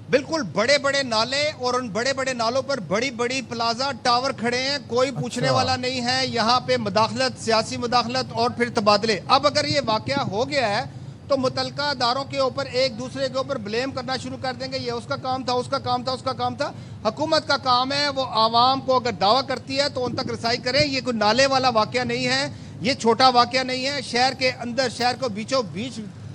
بالکل بڑے بڑے نالے, اور ان بڑے بڑے نالوں پر بڑی بڑی پلازا ٹاور کھڑے ہیں, کوئی پوچھنے والا نہیں ہے. یہاں پہ مداخلت, سیاسی مداخلت اور پھر تبادلے. اب اگر یہ واقعہ ہو گیا ہے تو متعلقہ اداروں کے اوپر ایک دوسرے کے اوپر بلیم کرنا شروع کر دیں گے, یہ اس کا کام تھا, اس کا کام تھا, اس کا کام تھا. حکومت کا کام ہے وہ عوام کو اگر دعویٰ کرتی ہے تو ان تک رسائی کریں. یہ کوئی نالے والا واقعہ نہیں ہے, یہ چھوٹا واقعہ نہیں ہے. شہر کے اندر, شہر کو بیچوں بیچ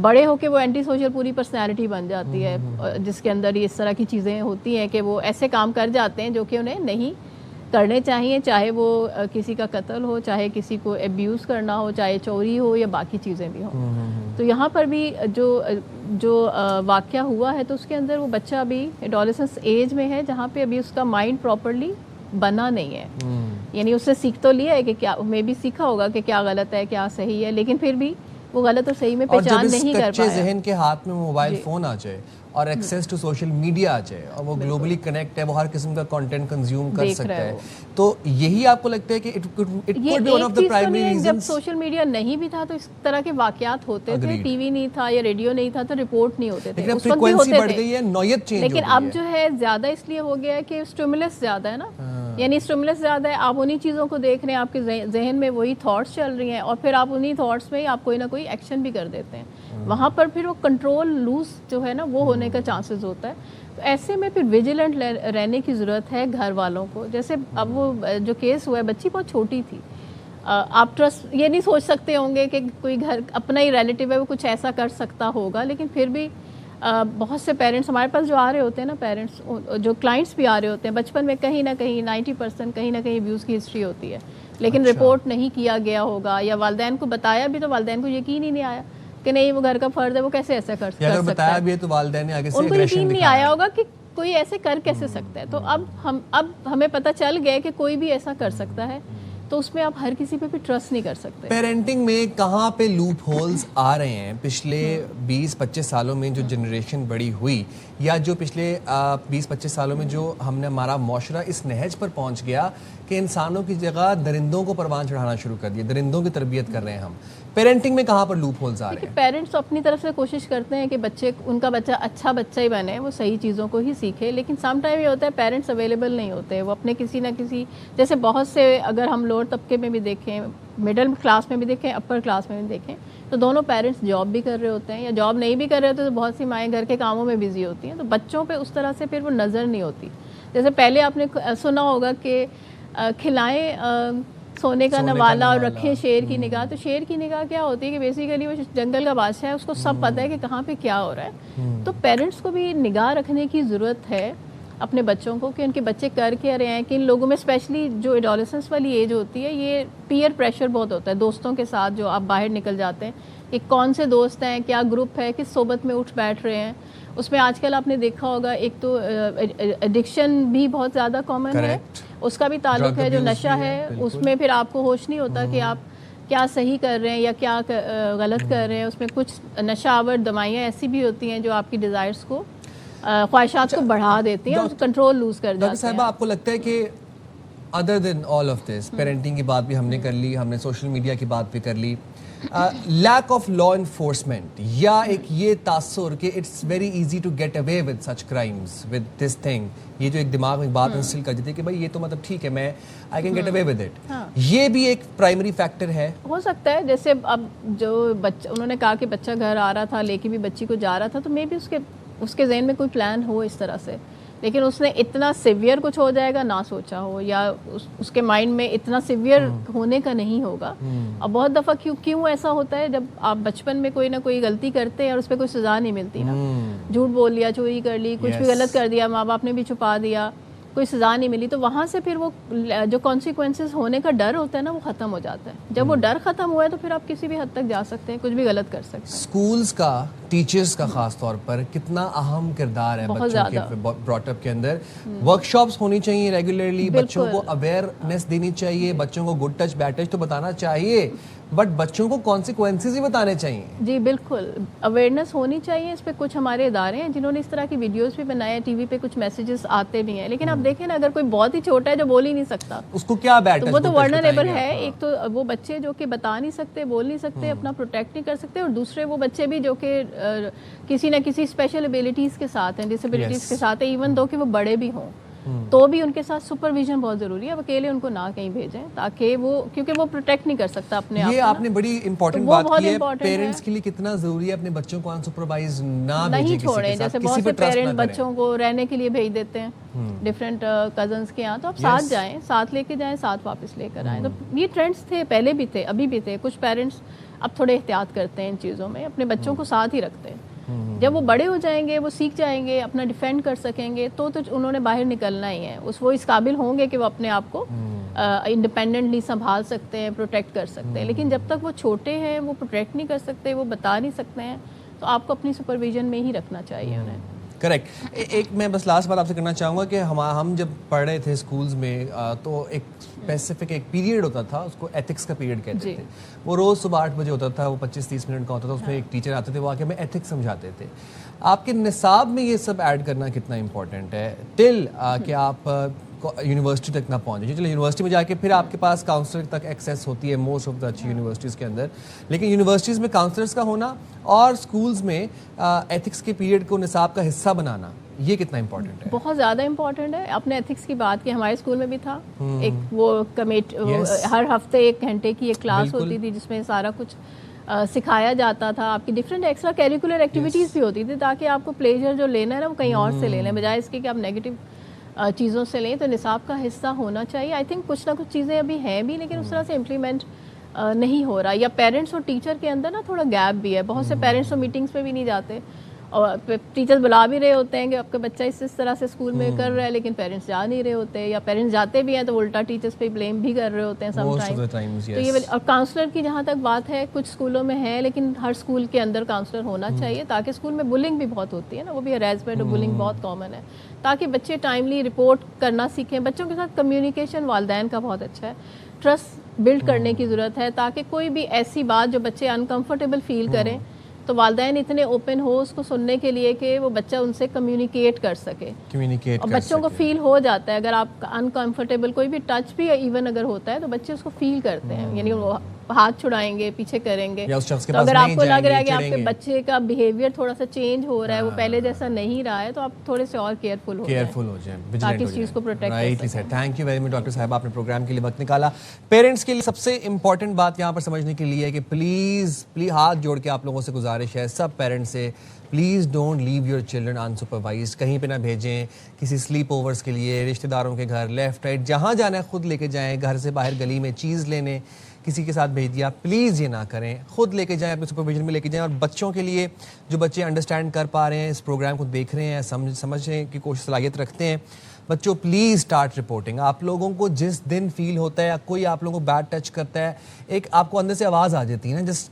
بڑے ہو کے وہ اینٹی سوشل پوری پرسنالٹی بن جاتی ہے جس کے اندر اس طرح کی چیزیں ہوتی ہیں کہ وہ ایسے کام کر جاتے ہیں جو کہ انہیں نہیں کرنے چاہیے، چاہے وہ کسی کا قتل ہو، چاہے کسی کو ابیوز کرنا ہو، چاہے چوری ہو یا باقی چیزیں بھی ہوں۔ تو یہاں پر بھی جو واقعہ ہوا ہے تو اس کے اندر وہ بچہ ابھی ایڈولسنس ایج میں ہے جہاں پہ ابھی اس کا مائنڈ پراپرلی بنا نہیں ہے، یعنی اس نے سیکھ تو لیا ہے کہ کیا میں بھی سیکھا ہوگا کہ کیا غلط ہے کیا صحیح ہے، لیکن پھر بھی وہ غلط اور صحیح میں پہچان نہیں کر پایا۔ اور جب اس کچے ذہن کے ہاتھ میں موبائل فون آ جائے اور ایکسیس ٹو سوشل میڈیا آ جائے اور وہ گلوبلی کنیکٹ ہے، وہ ہر قسم کا کنٹینٹ کنزیوم کر سکتا ہے، تو یہی آپ کو لگتا ہے کہ it could be one of the primary reasons? جب سوشل میڈیا نہیں بھی تھا تو اس طرح کے واقعات ہوتے تھے، ٹی وی نہیں تھا یا ریڈیو نہیں تھا تو رپورٹ نہیں ہوتے تھے، اس وقت بھی ہوتے تھے، لیکن اب جو ہے زیادہ اس لیے ہو گیا ہے کہ اسٹیمولس زیادہ ہے نا، یعنی اسٹیمولس زیادہ ہے، آپ انہی چیزوں کو دیکھ رہے ہیں، آپ کے ذہن میں وہی تھاٹس چل رہی ہیں اور پھر آپ انہی تھاٹس میں آپ کوئی نہ کوئی ایکشن بھی کر دیتے ہیں، وہاں پر پھر وہ کنٹرول لوز جو ہے نا وہ ہونے کا چانسز ہوتا ہے۔ تو ایسے میں پھر ویجیلنٹ رہنے کی ضرورت ہے گھر والوں کو۔ جیسے اب وہ جو کیس ہوا ہے، بچی بہت چھوٹی تھی، آپ ٹرسٹ یہ نہیں سوچ سکتے ہوں گے کہ کوئی گھر اپنا ہی ریلیٹیو ہے وہ کچھ ایسا کر سکتا ہوگا، لیکن پھر بھی بہت سے پیرنٹس ہمارے پاس جو آ رہے ہوتے ہیں نا، پیرنٹس جو کلائنٹس بھی آ رہے ہوتے ہیں، بچپن میں کہیں نہ کہیں 90% کہیں نہ کہیں ابیوز کی ہسٹری ہوتی ہے، لیکن رپورٹ نہیں کیا گیا ہوگا یا والدین کو بتایا بھی تو والدین کو یقین ہی نہیں آیا کہ نہیں وہ گھر کا فرد ہے، وہ کیسے ایسا کر سکتا ہے، اگر بتایا بھی ہے تو والدین نے آگے سے ان کو یقین نہیں آیا ہوگا کہ کوئی ایسے کر کیسے سکتا ہے۔ تو اب ہمیں پتہ چل گیا کہ کوئی بھی ایسا کر سکتا ہے، تو اس میں آپ ہر کسی پہ بھی ٹرسٹ نہیں کر سکتے۔ پیرنٹنگ میں کہاں پہ لوپ ہولز آ رہے ہیں؟ پچھلے 20-25 سالوں میں جو جنریشن بڑی ہوئی یا جو پچھلے 20-25 سالوں میں جو ہمارا معاشرہ اس نہج پر پہنچ گیا کہ انسانوں کی جگہ درندوں کو پروان چڑھانا شروع کر دیا، درندوں کی تربیت کر رہے ہیں ہم، پیرنٹنگ میں کہاں پر لوپ ہولز آ رہے ہیں؟ پیرنٹس اپنی طرف سے کوشش کرتے ہیں کہ ان کا بچہ اچھا بچہ ہی بنے، وہ صحیح چیزوں کو ہی سیکھے، لیکن سم ٹائم یہ ہوتا ہے پیرنٹس اویلیبل نہیں ہوتے، وہ اپنے کسی نہ کسی، جیسے بہت سے اگر ہم لوور طبقے میں بھی دیکھیں، مڈل کلاس میں بھی دیکھیں، اپر کلاس میں بھی دیکھیں، تو دونوں پیرنٹس جاب بھی کر رہے ہوتے ہیں یا جاب نہیں بھی کر رہے ہوتے، تو بہت سی مائیں گھر کے کاموں میں بزی ہوتی ہیں، تو بچوں پہ اس طرح سے پھر وہ نظر نہیں ہوتی۔ جیسے پہلے آپ نے سنا ہوگا کہ کھلائیں سونے کا نوالا اور رکھیں شیر کی نگاہ، تو شیر کی نگاہ کیا ہوتی ہے کہ بیسیکلی وہ جنگل کا بادشاہ ہے، اس کو سب پتہ ہے کہ کہاں پہ کیا ہو رہا ہے۔ تو پیرنٹس کو بھی نگاہ رکھنے کی ضرورت ہے اپنے بچوں کو کہ ان کے بچے کر کے رہے ہیں، کہ ان لوگوں میں اسپیشلی جو ایڈولسنس والی ایج ہوتی ہے، یہ پیئر پریشر بہت ہوتا ہے، دوستوں کے ساتھ جو آپ باہر نکل جاتے ہیں کہ کون سے دوست ہیں، کیا گروپ ہے، کس صحبت میں اٹھ بیٹھ رہے ہیں، اس میں آج کل آپ نے دیکھا ہوگا ایک تو ایڈکشن بھی بہت زیادہ کامن ہے، اس کا بھی تعلق ہے، جو نشہ ہے اس میں پھر آپ کو ہوش نہیں ہوتا کہ آپ کیا صحیح کر رہے ہیں یا کیا غلط کر رہے ہیں، اس میں کچھ نشہ آور دوائیاں ایسی بھی ہوتی ہیں جو آپ کی ڈیزائرز کو، خواہشات کو بڑھا دیتی ہیں اور کنٹرول لوز کر جاتے ہیں۔ ڈاکٹر صاحبہ، آپ کو لگتا ہے کہ other than all of this, parenting کی بات بھی ہم نے کر لی، ہم نے سوشل میڈیا کی بات بھی کر لی، لیک آف لا انفورسمنٹ یا ایک یہ تاثر کہ it's very easy to get away with such crimes with this thing, یہ جو ایک دماغ میں بات انسٹل کر دیتی ہے کہ بھائی یہ تو مطلب ٹھیک ہے، میں I can get away with it, یہ بھی ایک پرائمری فیکٹر ہے؟ ہو سکتا ہے، جیسے اب جو بچہ، انہوں نے کہا کہ بچہ گھر آ رہا تھا لے کے بھی بچی کو جا رہا تھا، تو مے بی اس کے ذہن میں کوئی پلان ہو اس طرح سے، لیکن اس نے اتنا سیویئر کچھ ہو جائے گا نہ سوچا ہو، یا اس کے مائنڈ میں اتنا سیویئر ہونے کا نہیں ہوگا۔ اور بہت دفعہ کیوں ایسا ہوتا ہے، جب آپ بچپن میں کوئی نہ کوئی غلطی کرتے ہیں اور اس پہ کوئی سزا نہیں ملتی نا، جھوٹ بول لیا، چوری کر لی، کچھ بھی غلط کر دیا، ماں باپ نے بھی چھپا دیا، کوئی سزا نہیں ملی، تو وہاں سے پھر وہ جو کانسیکوینسز ہونے کا ڈر ہوتا ہے نا، وہ ختم ہو جاتا ہے۔ جب وہ ڈر ختم ہوا ہے تو پھر آپ کسی بھی حد تک جا سکتے ہیں، کچھ بھی غلط کر سکتے ہیں۔ اسکولز کا، ٹیچرز کا خاص طور پر کتنا اہم کردار ہے بچوں کے براٹ اپ کے اندر؟ ورک شاپس ہونی چاہیے ریگولرلی، بچوں کو اویئرنیس دینی چاہیے، بچوں کو گڈ ٹچ بیڈ ٹچ تو بتانا چاہیے، بٹ بچوں کو کانسیکوینسز ہی بتانے چاہیے۔ جی بالکل، اویئرنیس ہونی چاہیے، اس پہ کچھ ہمارے ادارے ہیں جنہوں نے اس طرح کی ویڈیوز بھی بنائے ہیں، ٹی وی پہ کچھ میسیجز آتے بھی ہیں، لیکن اب دیکھیں نا، اگر کوئی بہت ہی چھوٹا ہے جو بول ہی نہیں سکتا، اس کو کیا بیڈ ٹچ، وہ تو ورنریبل ہے۔ ایک تو وہ بچے جو کہ بتا نہیں سکتے، بول نہیں سکتے، اپنا پروٹیکٹ نہیں کر سکتے، اور دوسرے وہ بچے بھی جو کہ کسی نہ کسی اسپیشل ابیلٹیز کے ساتھ ہیں، ڈسیبلٹیز کے ساتھ ہیں، ایون دو کہ وہ بڑے بھی ہوں، تو بھی ان کے ساتھ سپرویژن بہت ضروری ہے. اب اکیلے ان کو نہ کہیں بھیجیں تاکہ وہ, کیونکہ وہ پروٹیکٹ نہیں کر سکتا اپنے آپ. یہ آپ نے بڑی امپورٹنٹ بات کی ہے, پیرنٹس کے لیے کتنا ضروری ہے اپنے بچوں کو انسپروائز نہ نہیں چھوڑیں. جیسے بہت سے پیرنٹ بچوں کو رہنے کے لیے بھیج دیتے ہیں ڈفرینٹ کزنس کے یہاں, تو آپ ساتھ جائیں, ساتھ لے کے جائیں, ساتھ واپس لے کر آئیں. تو یہ ٹرینڈس تھے, پہلے بھی تھے, ابھی بھی تھے. کچھ پیرنٹس اب تھوڑے احتیاط کرتے ہیں ان چیزوں میں, اپنے بچوں کو ساتھ ہی رکھتے ہیں. جب وہ بڑے ہو جائیں گے, وہ سیکھ جائیں گے, اپنا ڈیفینڈ کر سکیں گے, تو انہوں نے باہر نکلنا ہی ہے. وہ اس قابل ہوں گے کہ وہ اپنے آپ کو انڈیپینڈنٹلی سنبھال سکتے ہیں, پروٹیکٹ کر سکتے ہیں. لیکن جب تک وہ چھوٹے ہیں, وہ پروٹیکٹ نہیں کر سکتے, وہ بتا نہیں سکتے ہیں, تو آپ کو اپنی سپرویژن میں ہی رکھنا چاہیے انہیں. کریکٹ. ایک میں بس لاسٹ بات آپ سے کرنا چاہوں گا کہ ہم جب پڑھ رہے تھے اسکولز میں تو ایک اسپیسیفک ایک پیریڈ ہوتا تھا, اس کو ایتھکس کا پیریڈ کہتے تھے. وہ روز صبح 8 بجے ہوتا تھا, وہ 25-30 منٹ کا ہوتا تھا. اس میں ایک ٹیچر آتے تھے, وہ آ کے ہمیں ایتھکس سمجھاتے تھے. آپ کے نصاب میں یہ سب ایڈ کرنا کتنا امپورٹنٹ ہے ٹل کہ آپ یونیورسٹی تک نہ پہنچ جائیں؟ چلو یونیورسٹی میں جا کے پھر آپ کے پاس کاؤنسلر تک ایکسیس ہوتی ہے موسٹ آف دا اچھی یونیورسٹیز کے اندر, لیکن یونیورسٹیز میں کاؤنسلرس کا ہونا اور اسکولز میں ایتھکس کے پیریڈ کو نصاب کا حصہ بنانا, یہ کتنا امپورٹنٹ ہے؟ بہت زیادہ امپورٹنٹ ہے. آپ نے ایتھکس کی بات کی, ہمارے اسکول میں بھی تھا ایک وہ ہر ہفتے 1 گھنٹے کی ایک کلاس ہوتی تھی جس میں سارا کچھ سکھایا جاتا تھا. آپ کی ڈفرینٹ ایکسٹرا کیریکولر ایکٹیویٹیز بھی ہوتی تھی, تاکہ آپ کو پلیجر جو لینا ہے نا وہ کہیں اور سے لے لیں, بجائے اس کے کہ آپ نیگیٹو چیزوں سے لیں. تو نصاب کا حصہ ہونا چاہیے. آئی تھنک کچھ نہ کچھ چیزیں ابھی ہیں بھی, لیکن اس طرح سے امپلیمنٹ نہیں ہو رہا. یا پیرنٹس اور ٹیچر کے اندر نا تھوڑا گیپ بھی ہے. بہت سے پیرنٹس تو میٹنگس پہ بھی نہیں جاتے, اور ٹیچرز بلا بھی رہے ہوتے ہیں کہ آپ کا بچہ اس طرح سے اسکول میں کر رہا ہے, لیکن پیرنٹس جا نہیں رہے ہوتے, یا پیرنٹس جاتے بھی ہیں تو الٹا ٹیچرز پہ بلیم بھی کر رہے ہوتے ہیں سم ٹائمز. تو یہ اور کاؤنسلر کی جہاں تک بات ہے, کچھ اسکولوں میں ہے, لیکن ہر اسکول کے اندر کاؤنسلر ہونا چاہیے, تاکہ اسکول میں بلنگ بھی بہت ہوتی ہے نا, وہ بھی ہراسمنٹ اور بلنگ بہت کامن ہے, تاکہ بچے ٹائملی رپورٹ کرنا سیکھیں. بچوں کے ساتھ کمیونیکیشن والدین کا بہت اچھا ہے, ٹرسٹ بلڈ کرنے کی ضرورت ہے, تاکہ کوئی بھی ایسی بات جو بچے انکمفرٹیبل فیل کریں تو والدین اتنے اوپن ہو اس کو سننے کے لیے کہ وہ بچہ ان سے کمیونیکیٹ کر سکے. اور بچوں کو فیل ہو جاتا ہے, اگر آپ انکمفرٹیبل کوئی بھی ٹچ بھی ایون اگر ہوتا ہے تو بچے اس کو فیل کرتے ہیں, یعنی وہ ہاتھ چھڑائیں گے, پیچھے کریں گے. تو اگر آپ کو لگ رہا ہے کہ آپ کے بچے کا بیہیویئر تھوڑا سا چینج ہو رہا ہے, وہ پہلے جیسا نہیں رہا ہے, تو آپ تھوڑے سے اور کیئرفل ہو جائیں تاکہ اس چیز کو پروٹیکٹ کر سکیں. Thank you very much doctor صاحب, آپ نے پروگرام کے لیے وقت نکالا. پیرنٹس کے لیے سب سے امپورٹنٹ بات یہاں پر سمجھنے کے لیے ہے کہ پلیز ہاتھ جوڑ کے آپ لوگوں سے گزارش ہے سب پیرنٹس سے, please don't leave your children unsupervised. کہیں پہ نہ بھیجیں کسی سلیپ اوورس کے لیے, رشتہ داروں کے گھر, لیفٹ رائٹ, جہاں جانا ہے خود لے کے جائیں. گھر سے باہر گلی میں چیز لینے کسی کے ساتھ بھیج دیا, پلیز یہ نہ کریں, خود لے کے جائیں, اپنے سپرویژن میں لے کے جائیں. اور بچوں کے لیے جو بچے انڈرسٹینڈ کر پا رہے ہیں, اس پروگرام کو دیکھ رہے ہیں, سمجھنے کی کوشش صلاحیت رکھتے ہیں, بچوں پلیز اسٹارٹ رپورٹنگ. آپ لوگوں کو جس دن فیل ہوتا ہے یا کوئی آپ لوگوں کو بیڈ ٹچ کرتا ہے, ایک آپ کو اندر سے آواز آ جاتی ہے نا, just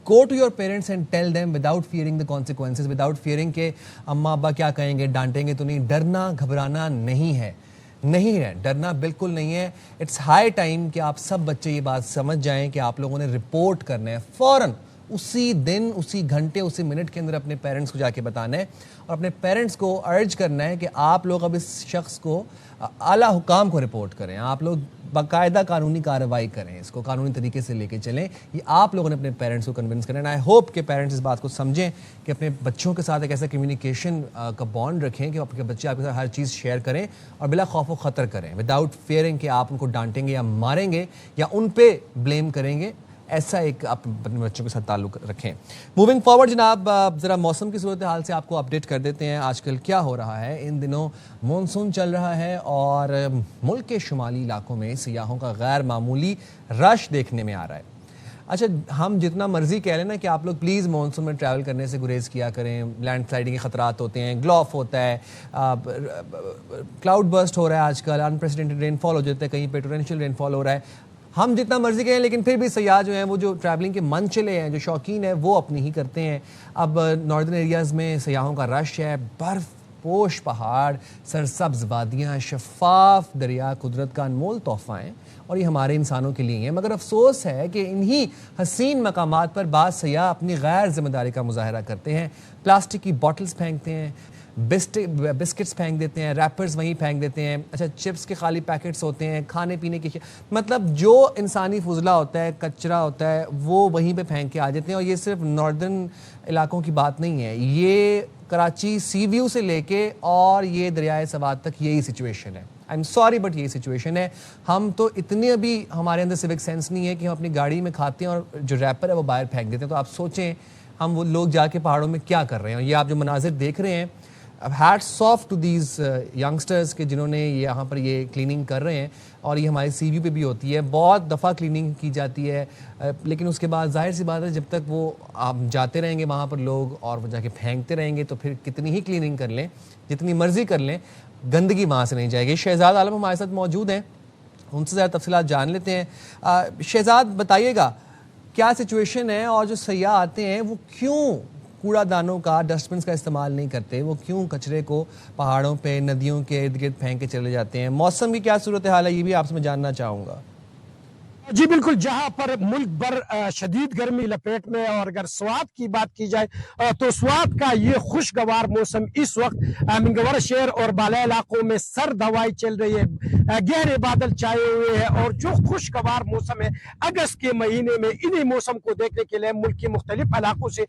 go to your parents and tell them without fearing the consequences, without fearing کہ اماں ابا کیا کہیں گے, ڈانٹیں گے تو نہیں. ڈرنا گھبرانا نہیں ہے, ڈرنا بالکل نہیں ہے. اٹس ہائی ٹائم کہ آپ سب بچے یہ بات سمجھ جائیں کہ آپ لوگوں نے رپورٹ کرنا ہے فوراً, اسی دن, اسی گھنٹے, اسی منٹ کے اندر اپنے پیرنٹس کو جا کے بتانا ہے, اور اپنے پیرنٹس کو ارج کرنا ہے کہ آپ لوگ اب اس شخص کو, اعلیٰ حکام کو رپورٹ کریں. آپ لوگ باقاعدہ قانونی کارروائی کریں, اس کو قانونی طریقے سے لے کے چلیں. یہ آپ لوگوں نے اپنے پیرنٹس کو کنونس کرنا ہے. آئی ہوپ کہ پیرنٹس اس بات کو سمجھیں کہ اپنے بچوں کے ساتھ ایک ایسا کمیونیکیشن کا بانڈ رکھیں کہ اپنے بچے آپ کے ساتھ ہر چیز شیئر کریں اور بلا خوف و خطر کریں, وداؤٹ فیئرنگ کہ آپ ان کو ڈانٹیں گے یا ماریں گے یا ان پہ بلیم کریں گے. ایسا ایک آپ اپنے بچوں کے ساتھ تعلق رکھیں. موونگ فارورڈ جناب, ذرا موسم کی صورتحال سے آپ کو اپڈیٹ کر دیتے ہیں آج کل کیا ہو رہا ہے. ان دنوں مونسون چل رہا ہے اور ملک کے شمالی علاقوں میں سیاحوں کا غیر معمولی رش دیکھنے میں آ رہا ہے. اچھا, ہم جتنا مرضی کہہ لیں نا کہ آپ لوگ پلیز مانسون میں ٹریول کرنے سے گریز کیا کریں, لینڈ سلائڈنگ کے خطرات ہوتے ہیں, گلوف ہوتا ہے, کلاؤڈ برسٹ ہو رہا ہے آج کل, انپریسیڈنٹڈ رین فال ہو جاتا ہے, کہیں پہ ٹورینشیل رین فال ہو رہا ہے. ہم جتنا مرضی کہیں, لیکن پھر بھی سیاح جو ہیں وہ جو ٹریولنگ کے من چلے ہیں, جو شوقین ہیں, وہ اپنی ہی کرتے ہیں. اب ناردرن ایریاز میں سیاحوں کا رش ہے. برف پوش پہاڑ, سرسبز وادیاں, شفاف دریا قدرت کا انمول تحفہ ہیں, اور یہ ہمارے انسانوں کے لیے ہیں. مگر افسوس ہے کہ انہی حسین مقامات پر بعض سیاح اپنی غیر ذمہ داری کا مظاہرہ کرتے ہیں. پلاسٹک کی بوٹلز پھینکتے ہیں, بسکٹس پھینک دیتے ہیں, ریپرز وہیں پھینک دیتے ہیں. اچھا, چپس کے خالی پیکٹس ہوتے ہیں, کھانے پینے کی, مطلب جو انسانی فضلہ ہوتا ہے, کچرا ہوتا ہے, وہ وہیں پہ پھینک کے آ جاتے ہیں. اور یہ صرف ناردرن علاقوں کی بات نہیں ہے, یہ کراچی سی ویو سے لے کے اور یہ دریائے سوات تک یہی سچویشن ہے. آئی ایم سوری بٹ یہی سچویشن ہے. ہم تو اتنے ابھی ہمارے اندر سیوک سینس نہیں ہے کہ ہم اپنی گاڑی میں کھاتے ہیں اور جو ریپر ہے وہ باہر پھینک دیتے ہیں. تو آپ سوچیں ہم وہ لوگ جا کے پہاڑوں میں کیا کر رہے ہیں. یہ آپ جو مناظر دیکھ رہے ہیں, hats of two these youngsters کہ جنہوں نے یہاں پر یہ کلیننگ کر رہے ہیں, اور یہ ہمارے سی وی پہ بھی ہوتی ہے. بہت دفعہ کلیننگ کی جاتی ہے, لیکن اس کے بعد ظاہر سی بات ہے جب تک وہ آپ جاتے رہیں گے وہاں پر لوگ اور وہ جا کے پھینکتے رہیں گے تو پھر کتنی ہی کلیننگ کر لیں, جتنی مرضی کر لیں, گندگی وہاں سے نہیں جائے گی. شہزاد عالم ہمارے ساتھ موجود ہیں, ان سے زیادہ تفصیلات جان لیتے ہیں. شہزاد بتائیے گا کیا سچویشن ہے, اور جو سیاح آتے ہیں وہ کیوں کوڑا دانوں کا, ڈسٹ بنس کا استعمال نہیں کرتے, وہ کیوں کچرے کو پہاڑوں پہ ندیوں کے ارد گرد پھینک کے چلے جاتے ہیں. موسم کی کیا صورتحال ہے یہ بھی آپ سے میں جاننا چاہوں گا. جی بالکل, جہاں پر ملک بھر شدید گرمی لپیٹ میں, اور اگر سوات کی بات کی جائے تو سوات کا یہ خوشگوار موسم اس وقت منگورہ شہر اور بالا علاقوں میں سرد ہوائیں چل رہی ہے, گہرے بادل چھائے ہوئے ہیں, اور جو خوشگوار موسم ہے اگست کے مہینے میں انہی موسم کو دیکھنے کے لیے ملک کے مختلف علاقوں سے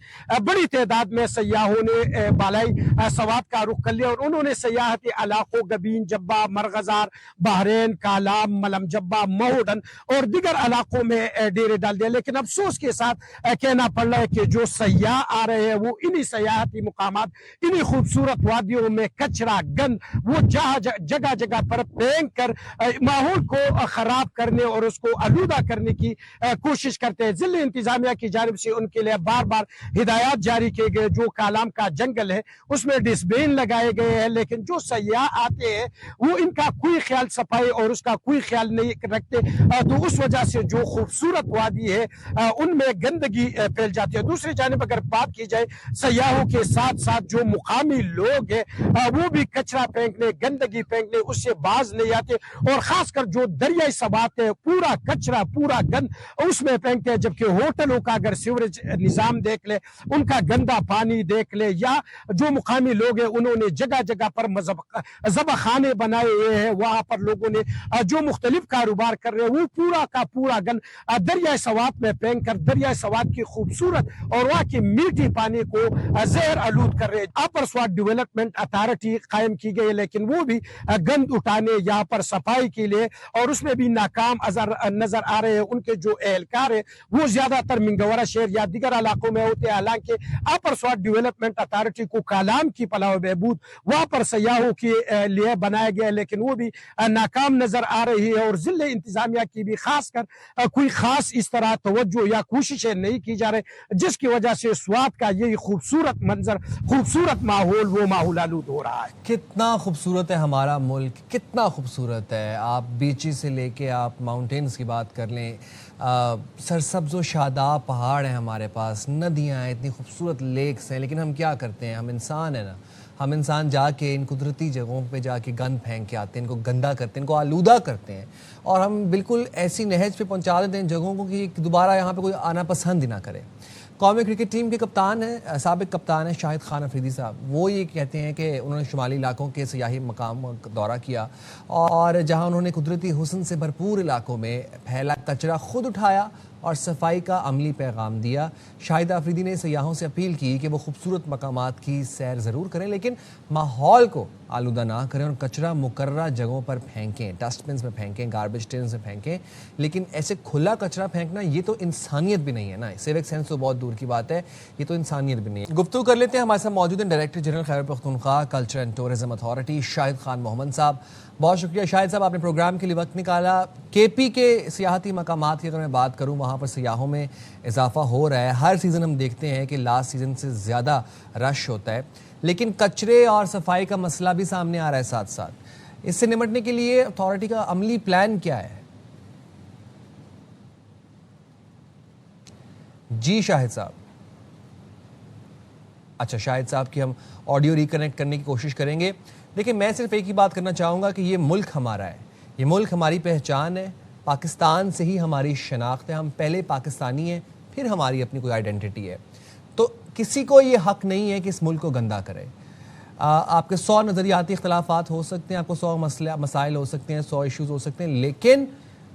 بڑی تعداد میں سیاحوں نے بالائی سوات کا رخ کر لیا, اور انہوں نے سیاحتی علاقوں گبین, جبہ, مرغزار, بحرین, کالام, ملم جبہ, مہوڈن اور دیگر علاقوں میں ڈیرے ڈال دیا. لیکن افسوس کے ساتھ کہنا پڑ رہا ہے کہ جو سیاح آ رہے ہیں وہ انہی سیاحتی مقامات, انہی خوبصورت وادیوں میں کچرا, گند وہ جگہ جگہ پر پھینک کر ماحول کو خراب کرنے اور اس کو آلودہ کرنے کی کوشش کرتے ہیں. ضلع انتظامیہ کی جانب سے ان کے لیے بار بار ہدایات جاری کیے گئے. جو کالام کا جنگل ہے اس میں ڈسٹ بین لگائے گئے ہیں, لیکن جو سیاح آتے ہیں وہ ان کا کوئی خیال صفائی اور اس کا کوئی خیال نہیں رکھتے, تو اس وجہ سے جو خوبصورت وادی ہے ان میں گندگی پھیل جاتی ہے. دوسری جانب اگر بات کی جائے سیاحوں کے ساتھ ساتھ جو مقامی لوگ ہیں وہ بھی کچرا پھینکنے, گندگی پھینکنے اس سے باز نہیں آتے, اور خاص کر جو دریائے سوات ہے پورا کچرا, پورا گند اس میں پھینکتے ہیں. جبکہ ہوٹلوں کا اگر سیوریج نظام دیکھ لے, ان کا گندا پانی دیکھ لے, یا جو مقامی لوگ ہیں انہوں نے جگہ جگہ پر ذبح خانے بنائے ہوئے ہیں, وہاں پر لوگوں نے جو مختلف کاروبار کر رہے ہیں وہ پورا کا پورا گند دریائے سوات میں پھینک کر دریائے سوات کی خوبصورت اور وہاں کی میٹھی پانی کو زہر آلود کر رہے ہیں. اپر سوات ڈیولپمنٹ اتھارٹی قائم کی گئی, لیکن وہ بھی گند اٹھانے, یہاں پر صفائی کے لیے, اور اس میں بھی ناکام نظر آ رہے ہیں. ان کے جو اہلکار ہیں وہ زیادہ تر منگورہ شہر یا دیگر علاقوں میں ہوتے ہیں, حالانکہ اپر سوات ڈیولپمنٹ اتھارٹی کو کالام کی فلاح و بہبود وہاں پر سیاحوں کے لیے بنایا گیا, لیکن وہ بھی ناکام نظر آ رہی ہے. اور ضلع انتظامیہ کی بھی خاص کر کوئی خاص اس طرح توجہ یا کوششیں نہیں کی جا رہے, جس کی وجہ سے سوات کا یہی خوبصورت منظر, خوبصورت ماحول وہ ماحول آلود ہو رہا ہے. کتنا خوبصورت ہے ہمارا ملک, کتنا خوبصورت ہے. آپ بیچز سے لے کے آپ ماؤنٹینز کی بات کر لیں, سرسبز و شاداب پہاڑ ہیں ہمارے پاس, ندیاں ہیں, اتنی خوبصورت لیکس ہیں, لیکن ہم کیا کرتے ہیں, ہم انسان ہیں نا, ہم انسان جا کے ان قدرتی جگہوں پہ جا کے گند پھینک کے آتے ہیں, ان کو گندا کرتے ہیں, ان کو آلودہ کرتے ہیں, اور ہم بالکل ایسی نہج پہ پہنچا دیتے ہیں جگہوں کو کہ دوبارہ یہاں پہ کوئی آنا پسند ہی نہ کرے. قومی کرکٹ ٹیم کے کپتان ہیں, سابق کپتان ہیں شاہد خان افریدی صاحب, وہ یہ کہتے ہیں کہ انہوں نے شمالی علاقوں کے سیاحی مقام کا دورہ کیا, اور جہاں انہوں نے قدرتی حسن سے بھرپور علاقوں میں پھیلا کچرا خود اٹھایا اور صفائی کا عملی پیغام دیا. شاہد افریدی نے سیاحوں سے اپیل کی کہ وہ خوبصورت مقامات کی سیر ضرور کریں, لیکن ماحول کو آلودہ نہ کریں اور کچرا مقررہ جگہوں پر پھینکیں, ڈسٹ بنس میں پھینکیں, گاربیج ٹینس میں پھینکیں, لیکن ایسے کھلا کچرا پھینکنا یہ تو انسانیت بھی نہیں ہے نا. سیوک سینس تو بہت دور کی بات ہے, یہ تو انسانیت بھی نہیں ہے. گفتگو کر لیتے ہیں, ہمارے ساتھ موجود ہیں director general Khyber Pakhtunkhwa culture and tourism authority Shahid Khan Muhammad صاحب. بہت شکریہ شاہد صاحب, آپ نے پروگرام کے لیے وقت نکالا. کے پی کے سیاحتی مقامات کی اگر میں بات کروں, وہاں پر سیاحوں میں اضافہ ہو رہا ہے. ہر سیزن ہم دیکھتے ہیں کہ لاسٹ سیزن سے زیادہ رش ہوتا ہے, لیکن کچرے اور صفائی کا مسئلہ بھی سامنے آ رہا ہے ساتھ ساتھ. اس سے نمٹنے کے لیے اتھارٹی کا عملی پلان کیا ہے؟ جی شاہد صاحب. اچھا, شاہد صاحب کی ہم آڈیو ریکنیکٹ کرنے کی کوشش کریں گے. دیکھیں, میں صرف ایک ہی بات کرنا چاہوں گا کہ یہ ملک ہمارا ہے, یہ ملک ہماری پہچان ہے, پاکستان سے ہی ہماری شناخت ہے, ہم پہلے پاکستانی ہیں, پھر ہماری اپنی کوئی آئیڈینٹی ہے. تو کسی کو یہ حق نہیں ہے کہ اس ملک کو گندا کرے. آپ کے 100 نظریاتی اختلافات ہو سکتے ہیں, آپ کو 100 مسائل ہو سکتے ہیں, 100 ایشوز ہو سکتے ہیں, لیکن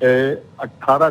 18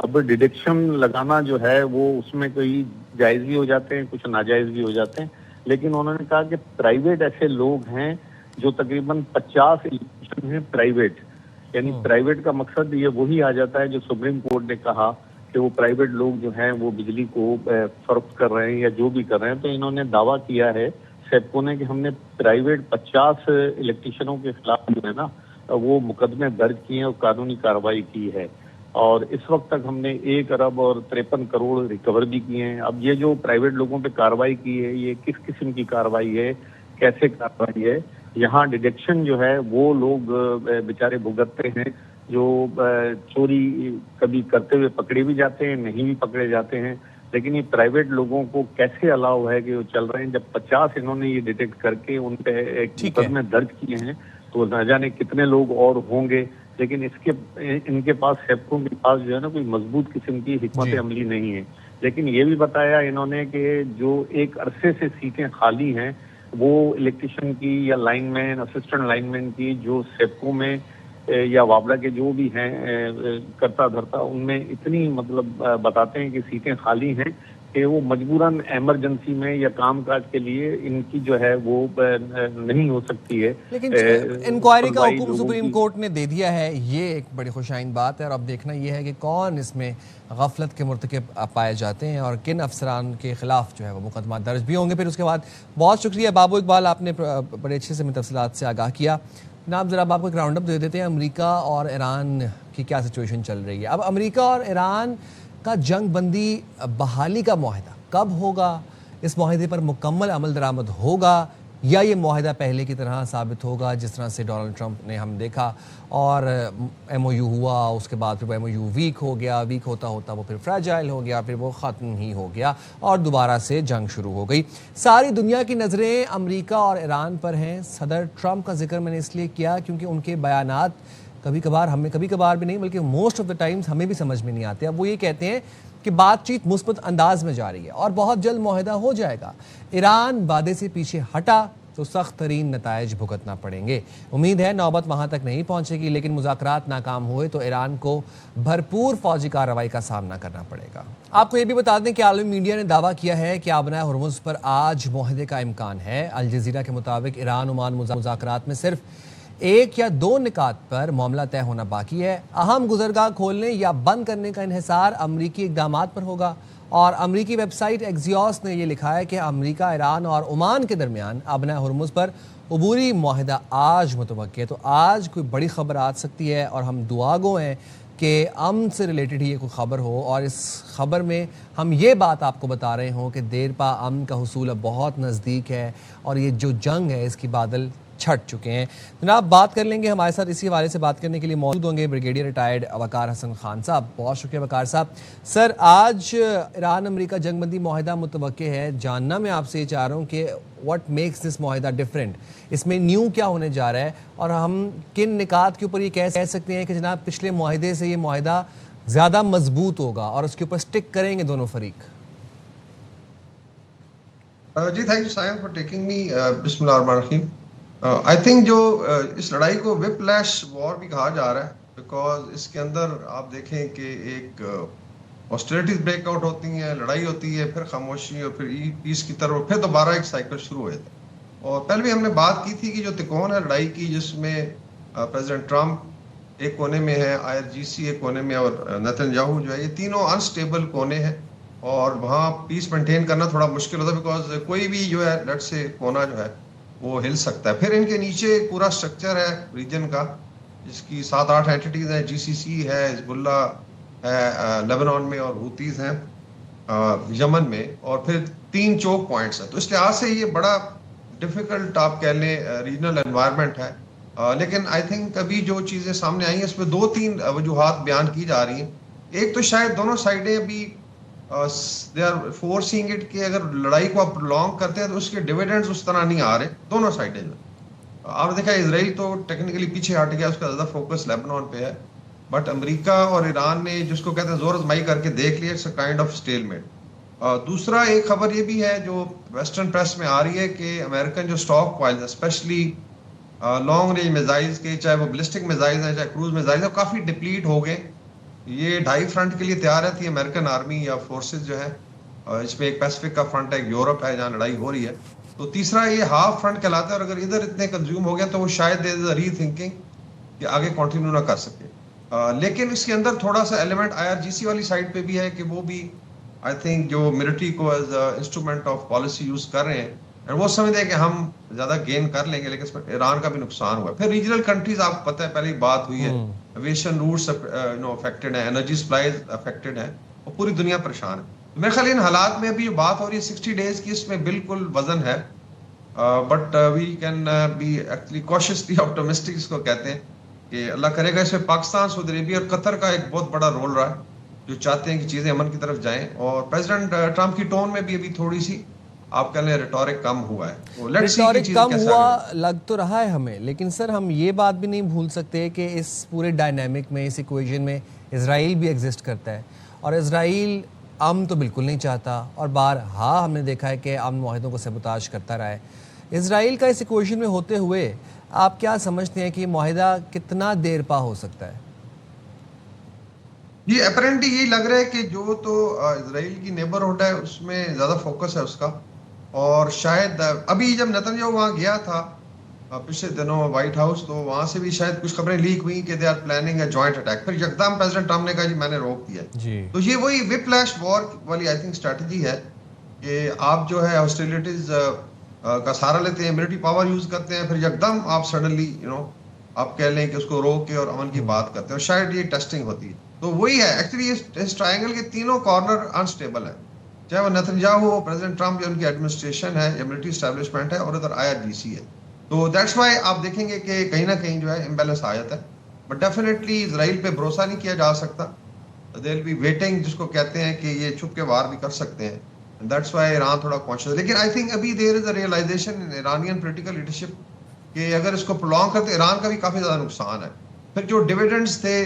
اب ڈیڈکشن لگانا جو ہے وہ اس میں کوئی جائز بھی ہو جاتے ہیں, کچھ ناجائز بھی ہو جاتے ہیں, لیکن انہوں نے کہا کہ پرائیویٹ ایسے لوگ ہیں جو تقریباً 50 الیکٹریشین ہیں پرائیویٹ, یعنی پرائیویٹ کا مقصد یہ وہی آ جاتا ہے جو سپریم کورٹ نے کہا کہ وہ پرائیویٹ لوگ جو ہیں وہ بجلی کو فروخت کر رہے ہیں یا جو بھی کر رہے ہیں. تو انہوں نے دعویٰ کیا ہے سیپکو نے کہ ہم نے پرائیویٹ 50 الیکٹریشنوں کے خلاف جو ہے نا وہ مقدمے درج کیے ہیں اور قانونی کارروائی کی ہے, اور اس وقت تک ہم نے 1 ارب اور 53 کروڑ ریکور بھی کیے ہیں. اب یہ جو پرائیویٹ لوگوں پہ کارروائی کی ہے یہ کس قسم کی کارروائی ہے, کیسے کارروائی ہے؟ یہاں ڈیڈکشن جو ہے وہ لوگ بیچارے بھگتتے ہیں جو چوری کبھی کرتے ہوئے پکڑے بھی جاتے ہیں, نہیں بھی پکڑے جاتے ہیں, لیکن یہ پرائیویٹ لوگوں کو کیسے الاؤ ہے کہ وہ چل رہے ہیں؟ جب 50 انہوں نے یہ ڈیٹیکٹ کر کے ان پہ ایک مقدمے درج کیے ہیں تو نہ جانے کتنے لوگ اور ہوں گے, لیکن ان کے پاس سیپکو کے پاس جو ہے نا کوئی مضبوط قسم کی حکمت عملی نہیں ہے. لیکن یہ بھی بتایا انہوں نے کہ جو ایک عرصے سے سیٹیں خالی ہیں وہ الیکٹریشین کی یا لائن مین, اسسٹنٹ لائن مین کی جو سیپکو میں یا وابلا کے جو بھی ہیں کرتا دھرتا, ان میں اتنی مطلب بتاتے ہیں کہ سیٹیں خالی ہیں کہ وہ مجبوراً ایمرجنسی میں یا کام کاج کے لیے ان کی جو ہے وہ نہیں ہو سکتی ہے. لیکن انکوائری کا حکم سپریم کورٹ نے دے دیا ہے, یہ ایک بڑی خوشائند بات ہے, اور اب دیکھنا یہ ہے کہ کون اس میں غفلت کے مرتکب پائے جاتے ہیں اور کن افسران کے خلاف جو ہے وہ مقدمات درج بھی ہوں گے. پھر اس کے بعد بہت شکریہ بابو اقبال, آپ نے بڑے اچھے سے تفصیلات سے آگاہ کیا. جناب ذرا آپ کو ایک راؤنڈ اپ دے دیتے ہیں, امریکہ اور ایران کی کیا سچویشن چل رہی ہے. اب امریکہ اور ایران کا جنگ بندی بحالی کا معاہدہ کب ہوگا, اس معاہدے پر مکمل عمل درآمد ہوگا یا یہ معاہدہ پہلے کی طرح ثابت ہوگا جس طرح سے ڈونلڈ ٹرمپ نے ہم دیکھا, اور ایم او یو ہوا, اس کے بعد پھر وہ ایم او یو ویک ہو گیا, ویک ہوتا ہوتا وہ پھر فریجائل ہو گیا, پھر وہ ختم ہی ہو گیا اور دوبارہ سے جنگ شروع ہو گئی. ساری دنیا کی نظریں امریکہ اور ایران پر ہیں. صدر ٹرمپ کا ذکر میں نے اس لیے کیا کیونکہ ان کے بیانات کبھی کبھار بھی نہیں بلکہ موسٹ آف دا ٹائمز ہمیں بھی سمجھ میں نہیں آتے. اب وہ یہ کہتے ہیں کہ بات چیت مثبت انداز میں جا رہی ہے اور بہت جلد معاہدہ ہو جائے گا. ایران وعدے سے پیچھے ہٹا تو سخت ترین نتائج بھگتنا پڑیں گے. امید ہے نوبت وہاں تک نہیں پہنچے گی, لیکن مذاکرات ناکام ہوئے تو ایران کو بھرپور فوجی کارروائی کا سامنا کرنا پڑے گا. آپ کو یہ بھی بتا دیں کہ عالمی میڈیا نے دعویٰ کیا ہے کہ آبنائے ہرمز پر آج معاہدے کا امکان ہے. الجزیرہ کے مطابق ایران عمان مذاکرات میں صرف 1 یا 2 نکات پر معاملہ طے ہونا باقی ہے. اہم گزرگاہ کھولنے یا بند کرنے کا انحصار امریکی اقدامات پر ہوگا, اور امریکی ویب سائٹ ایکزیوس نے یہ لکھا ہے کہ امریکہ, ایران اور عمان کے درمیان آبنائے ہرمز پر عبوری معاہدہ آج متوقع ہے. تو آج کوئی بڑی خبر آ سکتی ہے اور ہم دعا گو ہیں کہ امن سے ریلیٹڈ ہی یہ کوئی خبر ہو, اور اس خبر میں ہم یہ بات آپ کو بتا رہے ہوں کہ دیر پا امن کا حصول اب بہت نزدیک ہے اور یہ جو جنگ ہے اس کی بادل چھٹ چکے ہیں. جناب بات کر لیں گے, ہمارے ساتھ اسی حوالے سے بات کرنے کے لیے موجود ہوں گے بریگیڈیئر ریٹائرڈ وقار حسن خان صاحب. بہت شکریہ وقار صاحب. سر, آج ایران امریکہ جنگ بندی معاہدہ متوقع ہے. جاننا میں آپ سے یہ چاہ رہا ہوں کہ واٹ میکس دس معاہدہ ڈفرینٹ, اس میں نیو کیا ہونے جا رہا ہے, اور ہم کن نکات کے اوپر یہ کہہ سکتے ہیں کہ جناب پچھلے معاہدے سے یہ معاہدہ زیادہ مضبوط ہوگا اور اس کے اوپر سٹک کریں گے دونوں فریق. جی thank you Sain for taking me. بسم اللہ الرحمن الرحیم. آئی تھنک جو اس لڑائی کو وپ لیش وار بھی کہا جا رہا ہے, بیکاز اس کے اندر آپ دیکھیں کہ ایک ہاسٹیلیٹیز بریک آؤٹ ہوتی ہیں, لڑائی ہوتی ہے, پھر خاموشی, اور پھر پیس کی طرف, پھر دوبارہ ایک سائیکل شروع ہو جاتا ہے. اور پہلے بھی ہم نے بات کی تھی کہ جو تکون ہے لڑائی کی, جس میں پریزیڈنٹ ٹرمپ ایک کونے میں ہے, IRGC ایک کونے میں, اور نیتن یاہو جو ہے, یہ تینوں انسٹیبل کونے ہیں, اور وہاں پیس مینٹین کرنا تھوڑا مشکل ہوتا ہے, بیکاز کوئی بھی جو ہے لٹ سے کونا جو ہے وہ ہل سکتا ہے. پھر ان کے نیچے ایک پورا سٹرکچر ہے ریجن کا, جس کی 7-8 اینٹیز ہیں. GCC ہے, حزب اللہ ہے لیبنان میں, اور ہوتیز ہیں یمن میں, اور پھر 3 چوک پوائنٹس ہیں. تو اس لحاظ سے یہ بڑا ڈیفیکلٹ آپ کہہ لیں ریجنل انوائرمنٹ ہے. لیکن آئی تھنک ابھی جو چیزیں سامنے آئی ہیں اس میں 2-3 وجوہات بیان کی جا رہی ہیں. ایک تو شاید دونوں سائڈیں ابھی دے آر فورسنگ اٹ کہ اگر لڑائی کو آپ لانگ کرتے ہیں تو اس کے ڈویڈنڈز اس طرح نہیں آ رہے دونوں سائڈیں. جو آپ نے دیکھا اسرائیل تو ٹیکنیکلی پیچھے ہٹ گیا, اس کا زیادہ فوکس لیبنان پہ ہے, بٹ امریکہ اور ایران نے جس کو کہتے ہیں زور آزمائی کر کے دیکھ لیا, it's a kind of stalemate. دوسرا ایک خبر یہ بھی ہے جو ویسٹرن پریس میں آ رہی ہے کہ امریکن جو stockpiles especially long range missiles کے, چاہے وہ بلسٹک میزائلز ہیں چاہے کروز میزائلز ہیں, کافی ڈپلیٹ ہو گئے. یہ 2.5 فرنٹ کے لیے تیار رہتی ہے امریکن آرمی یا فورسز جو ہے، اس میں ایک پیسفک کا فرنٹ ہے، ایک یورپ ہے جہاں لڑائی ہو رہی ہے، تو تیسرا یہ ہاف فرنٹ کہلاتا ہے، اور اگر ادھر اتنے کنزیوم ہو گیا تو وہ شاید ری تھنکنگ کہ آگے کنٹینیو نہ کر سکے. لیکن اس کے اندر تھوڑا سا ایلیمنٹ IRGC والی سائڈ پہ بھی ہے کہ وہ بھی آئی تھنک جو ملٹری کو as instrument of policy use کر رہے ہیں، وہ سمجھتے ہیں کہ ہم زیادہ گین کر لیں گے، لیکن اس میں ایران کا بھی نقصان ہوا ہے. پھر ریجنل کنٹریز آپ کو پتہ ہے پہلے بات ہوئی ہے، ایویشن روٹس افیکٹڈ ہیں، انرجی سپلائز افیکٹڈ ہیں، اور پوری دنیا پریشان ہے. میرے خیال ان حالات میں ابھی جو بات ہو رہی ہے 60 ڈیز کی، اس میں بالکل وزن ہے، but we can be actually cautiously optimistic اس کو کہتے ہیں کہ اللہ کرے گا اس میں پاکستان، سعودی عربیہ اور قطر کا ایک بہت بڑا رول رہا ہے، جو چاہتے ہیں کہ چیزیں امن کی طرف جائیں. اور پریزیڈنٹ ٹرمپ کی ٹون میں بھی ابھی تھوڑی سی آپ کہہ لیں ریٹورک کم ہوا ہے. ریٹورک کم ہوا لگ تو رہا ہے ہمیں، لیکن سر ہم یہ بات بھی نہیں بھول سکتے کہ اس پورے ڈائنامک میں، اس ایکویژن میں اسرائیل بھی ایگزسٹ کرتا ہے، اور اسرائیل امن تو بالکل نہیں چاہتا، اور بارہا ہم نے دیکھا ہے کہ امن معاہدوں کو سیبوتاژ کرتا رہا ہے. اسرائیل کا اس ایکویژن میں ہوتے ہوئے آپ کیا سمجھتے ہیں کہ یہ معاہدہ کتنا دیر پا ہو سکتا ہے؟ یہ اپیرنٹلی یہی لگ رہا ہے کہ جو تو اسرائیل کی نیبرہڈ ہے اس میں زیادہ فوکس ہے اس کا، اور شاید ابھی جب نتنیاہو وہاں گیا تھا پچھلے دنوں وائٹ ہاؤس، تو وہاں سے بھی شاید کچھ خبریں لیک ہوئی کہ they are planning a joint attack. پھر یکدم پریزیڈنٹ ٹرمپ نے کہا جی میں نے روک دیا. تو یہ وہی وپ لیش وار والی آئی تھنک اسٹریٹجی ہے کہ آپ جو ہے ہاسٹیلٹیز کا سہارا لیتے ہیں، ملٹری پاور یوز کرتے ہیں، پھر یکدم آپ سڈنلی آپ کہہ لیں کہ اس کو روک کے اور امن کی بات کرتے ہیں، اور شاید یہ ٹیسٹنگ ہوتی ہے. تو وہی ہے ایکچولی اس ٹرائنگل کے تینوں کارنر انسٹیبل ہیں، چاہے وہ نتنیاہو ہو، پریزیڈنٹ ٹرمپ یا ان کی ایڈمنسٹریشن ہے، یا ملٹری اسٹیبلشمنٹ ہے، اور ادھر IRGC ہے. تو دیٹس وائی آپ دیکھیں گے کہ کہیں نہ کہیں جو ہے امبیلنس آ جاتا ہے. بٹ ڈیفینیٹلی اسرائیل پہ بھروسہ نہیں کیا جا سکتا. دے ول بی ویٹنگ، جس کو کہتے ہیں کہ یہ چھپ کے وار بھی کر سکتے ہیں. دیٹس وائی ایران تھوڑا کانشیس. لیکن آئی تھنک ابھی دیر از اے ریئلائزیشن ان ایرانین پولیٹیکل لیڈرشپ کہ اگر اس کو پرولونگ کرتے ایران کا بھی کافی زیادہ نقصان ہے. پھر جو ڈیویڈنڈس تھے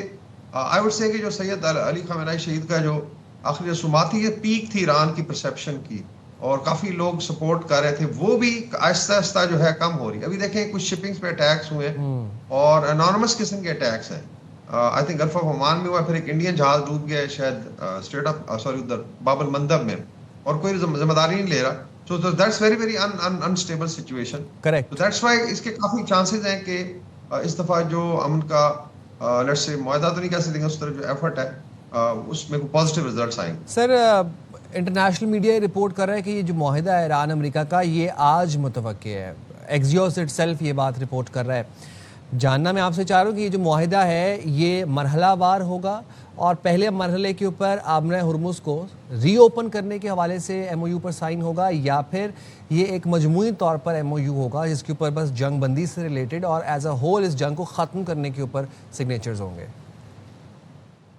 آئی وڈ سے کہ جو سید علی خامنہئی شہید کا جو آخری رسومات تھی، یہ پیک تھی ایران کی پرسیپشن کی، اور کافی لوگ سپورٹ کر رہے تھے، وہ بھی آہستہ آہستہ جو ہے کم ہو رہی ہے. ابھی دیکھیں کچھ شپنگز پہ اٹیکس ہوئے اور انانومس قسم کے اٹیکس ہیں. I think golf of Oman میں ہوا، پھر ایک انڈین جہاز ڈوب گیا شاید اسٹریٹ آف ادھر باب المندب میں، اور کوئی ذمہ داری نہیں لے رہا. So that's very very unstable situation. Correct. So that's why اس کے کافی چانسز ہیں کہ اس دفعہ جو امن کا لیٹس سے معاہدہ تو نہیں کہہ سکتے، اس طرف جو ایفرٹ ہے اس میں پازیٹیو ریزلٹس آئیں گے. سر انٹرنیشنل میڈیا رپورٹ کر رہا ہے کہ یہ جو معاہدہ ہے ایران امریکہ کا، یہ آج متوقع ہے. ایکزیوس اٹ سیلف یہ بات رپورٹ کر رہا ہے. جاننا میں آپ سے چاہ رہا ہوں کہ یہ جو معاہدہ ہے یہ مرحلہ وار ہوگا، اور پہلے مرحلے کے اوپر آبنۂ ہرمز کو ری اوپن کرنے کے حوالے سے MOU پر سائن ہوگا، یا پھر یہ ایک مجموعی طور پر MOU ہوگا جس کے اوپر بس جنگ بندی سے ریلیٹڈ اور ایز اے ہول اس جنگ کو ختم کرنے کے اوپر سگنیچرز ہوں گے؟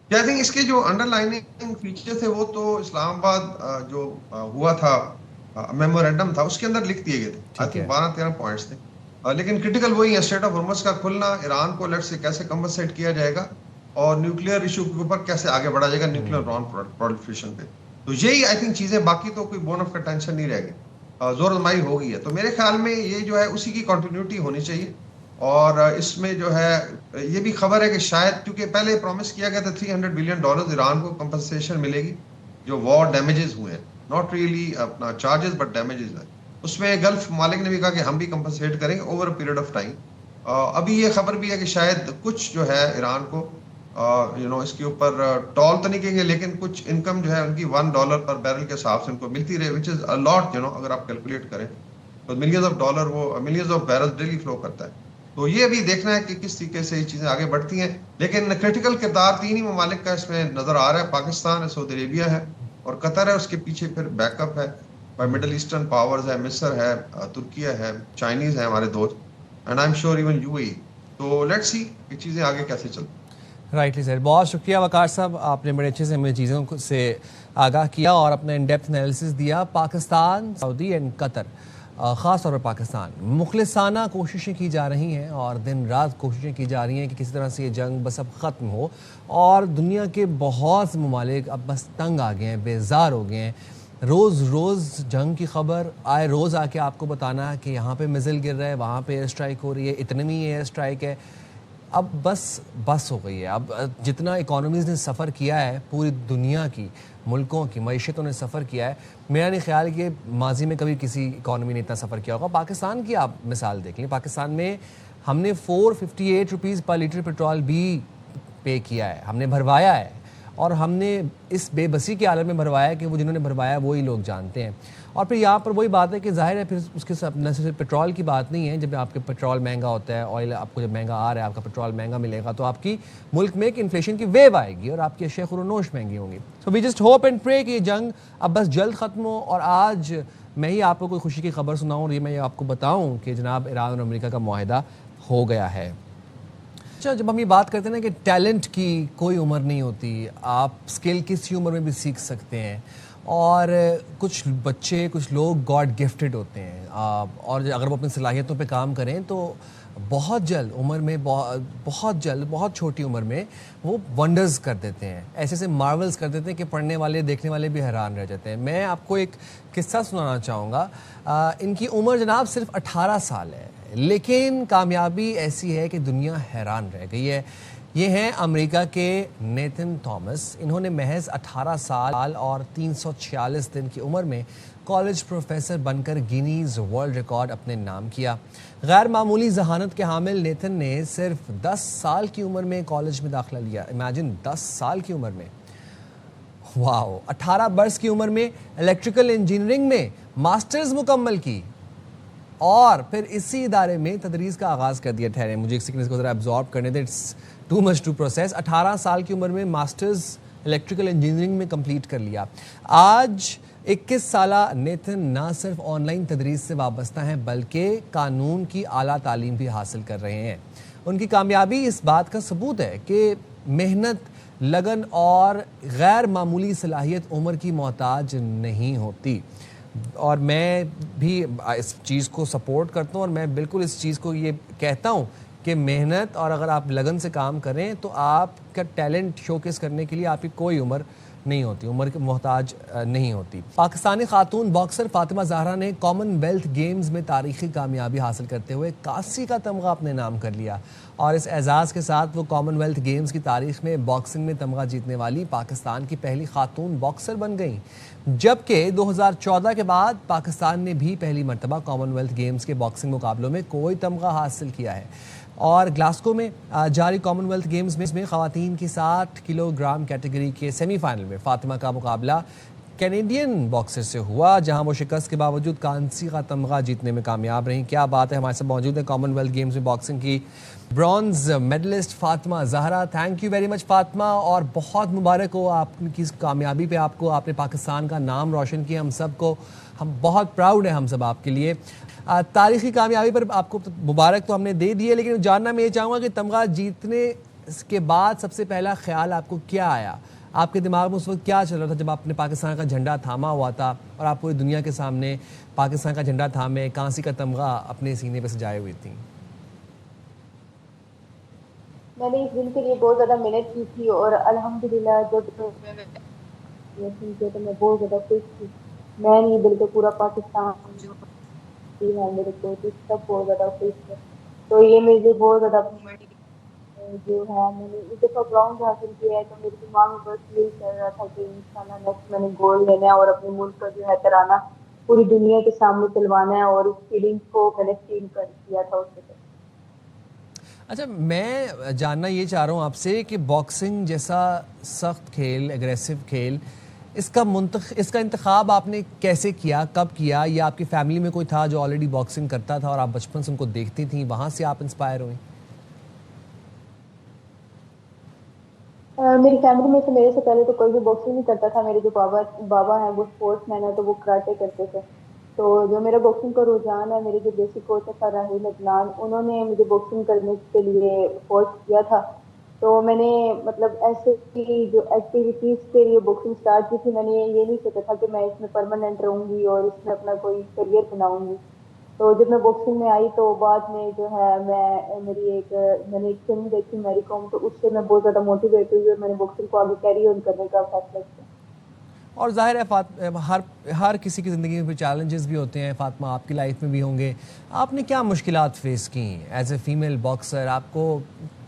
آئی تھنک اس کے جو انڈر لائننگ فیچر تھے وہ تو اسلام آباد جو ہوا تھا میمورینڈم تھا اس کے اندر لکھ دیے گئے تھے. آئی تھنک 12-13 پوائنٹس تھے، لیکن کرٹیکل وہی ہے اسٹریٹ آف ہرمز کا کھلنا، ایران کو لیٹ سے کیسے کمپنسیٹ کیا جائے گا، اور نیوکلیئر ایشو کے اوپر کیسے آگے بڑھا جائے گا نیوکلیئر ڈرون پرولیفریشن پہ. تو یہی آئی تھنک چیزیں، باقی تو کوئی بون آف کنٹینشن نہیں رہ گئی، زور آزمائی ہو گئی ہے. تو میرے خیال میں یہ جو ہے اسی کی کنٹینیوٹی ہونی چاہیے. اور اس میں جو ہے یہ بھی خبر ہے کہ شاید کیونکہ پہلے پرومس کیا گیا تھا $300 بلین ایران کو کمپنسیشن ملے گی جو وار ڈیمیجز ہوئے ہیں، ناٹ ریئلی اپنا چارجز بٹ ڈیمیجز ہیں. اس میں گلف ممالک نے بھی کہا کہ ہم بھی کمپنسیٹ کریں گے over a period of time. ابھی یہ خبر بھی ہے کہ شاید کچھ جو ہے ایران کو اس کے اوپر ٹول تو نہیں کہیں گے، لیکن کچھ انکم جو ہے ان کی $1 پر بیرل کے حساب سے ان کو ملتی رہے، وچ از اے لاٹ. اگر آپ کیلکولیٹ کریں تو ملینز آف ڈالر، وہ millions of barrel daily flu کرتا ہے. تو یہ بھی دیکھنا ہے کہ کس طریقے سے یہ چیزیں آگے بڑھتی ہیں. لیکن کرٹیکل کردار 3 ہی ممالک کا اس میں نظر آ رہا ہے، پاکستان ہے، سعودی عربیہ ہے اور قطر ہے. اس کے پیچھے پھر بیک اپ ہے مڈل ایسٹرن پاورز ہے، مصر ہے، ترکیہ ہے، چائنیز ہیں ہمارے دوست، and I am sure even UAE. تو لیٹس سی کہ چیزیں آگے کیسے چلتی. رائٹلی سر، بہت شکریہ وقار صاحب، آپ نے بڑے اچھے سے ہمیں چیزوں سے آگاہ کیا اور اپنا ان ڈیپتھ انالیسس دیا. پاکستان، سعودی اینڈ قطر، خاص طور پر پاکستان، مخلصانہ کوششیں کی جا رہی ہیں اور دن رات کوششیں کی جا رہی ہیں کہ کسی طرح سے یہ جنگ بس اب ختم ہو، اور دنیا کے بہت سے ممالک اب بس تنگ آ گئے ہیں، بیزار ہو گئے ہیں. روز روز جنگ کی خبر آئے، روز آ کے آپ کو بتانا ہے کہ یہاں پہ میزل گر رہا ہے، وہاں پہ ایئر اسٹرائک ہو رہی ہے، اتنے میں ایئر اسٹرائک ہے. اب بس ہو گئی ہے. اب جتنا اکانومیز نے سفر کیا ہے پوری دنیا کی ملکوں کی معیشتوں نے سفر کیا ہے, میرا نہیں خیال کہ ماضی میں کبھی کسی اکانومی نے اتنا سفر کیا ہوگا. پاکستان کی آپ مثال دیکھ لیں, پاکستان میں ہم نے 458 روپیز پر لیٹر پیٹرول بھی پے کیا ہے, ہم نے بھروایا ہے, اور ہم نے اس بے بسی کے عالم میں بھروایا کہ وہ جنہوں نے بھروایا وہی لوگ جانتے ہیں. اور پھر یہاں پر وہی بات ہے کہ ظاہر ہے پھر اس کے نہ صرف پیٹرول کی بات نہیں ہے, جب آپ کے پیٹرول مہنگا ہوتا ہے, آئل آپ کو جب مہنگا آ رہا ہے, آپ کا پیٹرول مہنگا ملے گا, تو آپ کی ملک میں ایک انفلیشن کی ویو آئے گی اور آپ کی اشیاء خورونوش مہنگی ہوں گی. So we just hope and pray کہ یہ جنگ اب بس جلد ختم ہو. اور آج میں ہی آپ کو کوئی خوشی کی خبر سناؤں اور یہ میں آپ کو بتاؤں کہ جناب ایران اور امریکہ کا معاہدہ ہو گیا ہے. اچھا, جب ہم یہ بات کرتے ہیں نا کہ ٹیلنٹ کی کوئی عمر نہیں ہوتی, آپ اسکل کسی عمر میں بھی سیکھ سکتے ہیں, اور کچھ بچے کچھ لوگ گاڈ گفٹڈ ہوتے ہیں, اور اگر وہ اپنی صلاحیتوں پہ کام کریں تو بہت جلد عمر میں بہت چھوٹی عمر میں وہ ونڈرز کر دیتے ہیں, ایسے مارولز کر دیتے ہیں کہ پڑھنے والے دیکھنے والے بھی حیران رہ جاتے ہیں. میں آپ کو ایک قصہ سنانا چاہوں گا. ان کی عمر جناب صرف 18 سال ہے, لیکن کامیابی ایسی ہے کہ دنیا حیران رہ گئی ہے. یہ ہیں امریکہ کے نیتن تھامس. انہوں نے محض 18 سال اور 346 دن کی عمر میں کالج پروفیسر بن کر گینیز ورلڈ ریکارڈ اپنے نام کیا. غیر معمولی ذہانت کے حامل نیتن نے صرف 10 سال کی عمر میں کالج میں داخلہ لیا. امیجن 10 سال کی عمر میں, واو. 18 برس کی عمر میں الیکٹریکل انجینئرنگ میں ماسٹرز مکمل کی, اور پھر اسی ادارے میں تدریس کا آغاز کر دیا. ٹھہرے, مجھے ایک سیکنڈ کو ذرا ایبزارب کرنے دیں, it's too much to process. 18 سال کی عمر میں ماسٹرز الیکٹریکل انجینئرنگ میں کمپلیٹ کر لیا. آج 21 سالہ نیتن نہ صرف آن لائن تدریس سے وابستہ ہیں بلکہ قانون کی اعلیٰ تعلیم بھی حاصل کر رہے ہیں. ان کی کامیابی اس بات کا ثبوت ہے کہ محنت, لگن اور غیر معمولی صلاحیت عمر کی محتاج نہیں ہوتی. اور میں بھی اس چیز کو سپورٹ کرتا ہوں, اور میں بالکل اس چیز کو یہ کہتا ہوں کہ محنت اور اگر آپ لگن سے کام کریں تو آپ کا ٹیلنٹ شوکیس کرنے کے لیے آپ کی کوئی عمر نہیں ہوتی, عمر کے محتاج نہیں ہوتی. پاکستانی خاتون باکسر فاطمہ زہرا نے کامن ویلتھ گیمز میں تاریخی کامیابی حاصل کرتے ہوئے 81 کا تمغہ اپنے نام کر لیا, اور اس اعزاز کے ساتھ وہ کامن ویلتھ گیمز کی تاریخ میں باکسنگ میں تمغہ جیتنے والی پاکستان کی پہلی خاتون باکسر بن گئیں. جبکہ 2014 کے بعد پاکستان نے بھی پہلی مرتبہ کامن ویلتھ گیمز کے باکسنگ مقابلوں میں کوئی تمغہ حاصل کیا ہے. اور گلاسکو میں جاری کامن ویلتھ گیمز میں خواتین کی 60 کلو گرام کیٹیگری کے سیمی فائنل میں فاطمہ کا مقابلہ کینیڈین باکسر سے ہوا, جہاں وہ شکست کے باوجود کانسی کا تمغہ جیتنے میں کامیاب رہیں. کیا بات ہے, ہمارے ساتھ موجود ہے کامن ویلتھ گیمز میں باکسنگ کی bronze medalist Fatima Zahra. Thank you very much Fatima, اور بہت مبارک ہو آپ کی اس کامیابی پہ. آپ کو, آپ نے پاکستان کا نام روشن کیا, ہم سب کو, ہم بہت پراؤڈ ہیں ہم سب آپ کے لیے. تاریخی کامیابی پر آپ کو مبارک تو ہم نے دے دیے, لیکن جاننا میں یہ چاہوں گا کہ تمغہ جیتنے کے بعد سب سے پہلا خیال آپ کو کیا آیا, آپ کے دماغ میں اس وقت کیا چل رہا تھا جب آپ نے پاکستان کا جھنڈا تھاما ہوا تھا اور آپ پوری دنیا کے سامنے پاکستان کا جھنڈا تھامے کانسی کا تمغہ اپنے سینے پہ سجائے ہوئی تھیں؟ میں نے اس دن کے لیے بہت زیادہ محنت کی تھی, اور الحمدللہ جب میں بہت زیادہ خوش تھی. میں نہیں بلکہ پورا پاکستان جو ہے میرے کو سب بہت زیادہ خوش ہے. تو یہ میرے لیے بہت زیادہ جو ہے, میں نے اس دفعہ برانز حاصل کیا ہے, تو میرے دماغ میں بس یہی چل رہا تھا کہ انشاءاللہ نیکسٹ میں نے گولڈ لینا ہے اور اپنے ملک کا جو ہے ترانہ پوری دنیا کے سامنے چلوانا ہے, اور اس فیلنگ کو میں نے فیل کر کیا تھا اس وقت. اچھا, میں جاننا یہ چاہ رہا ہوں آپ سے کہ باکسنگ جیسا سخت کھیل, ایگریسو کھیل, اس کا انتخاب آپ نے کیسے کیا, کب کیا, یا آپ کی فیملی میں کوئی تھا جو آلریڈی باکسنگ کرتا تھا اور آپ بچپن سے ان کو دیکھتی تھیں, وہاں سے آپ انسپائر ہوئیں؟ میری فیملی میں سے میرے سے پہلے تو کوئی بھی باکسنگ نہیں کرتا تھا. میرے جو بابا ہیں وہ اسپورٹس مین ہیں, تو وہ کراٹے کرتے تھے. تو جو میرا باکسنگ کا رجحان ہے, میرے جو بیسک کوچ ہے راہیل عدنان, انہوں نے مجھے باکسنگ کرنے کے لیے فورس کیا تھا. تو میں نے مطلب ایسے کی جو ایکٹیویٹیز کے لیے باکسنگ اسٹارٹ کی تھی. میں نے یہ نہیں سوچا تھا کہ میں اس میں پرماننٹ رہوں گی اور اس میں اپنا کوئی کیریئر بناؤں گی. تو جب میں باکسنگ میں آئی تو بعد میں جو ہے میں نے ایک فلم دیکھی میری کوم, تو اس سے میں بہت زیادہ موٹیویٹ ہوئی اور میں نے باکسنگ کو آگے کیری آن کرنے کا فیصلہ کیا. اور ظاہر ہے ہر کسی کی زندگی میں چیلنجز بھی ہوتے ہیں. فاطمہ, آپ کی لائف میں بھی ہوں گے. آپ نے کیا مشکلات فیس کی ایز اے فیمیل باکسر؟ آپ کو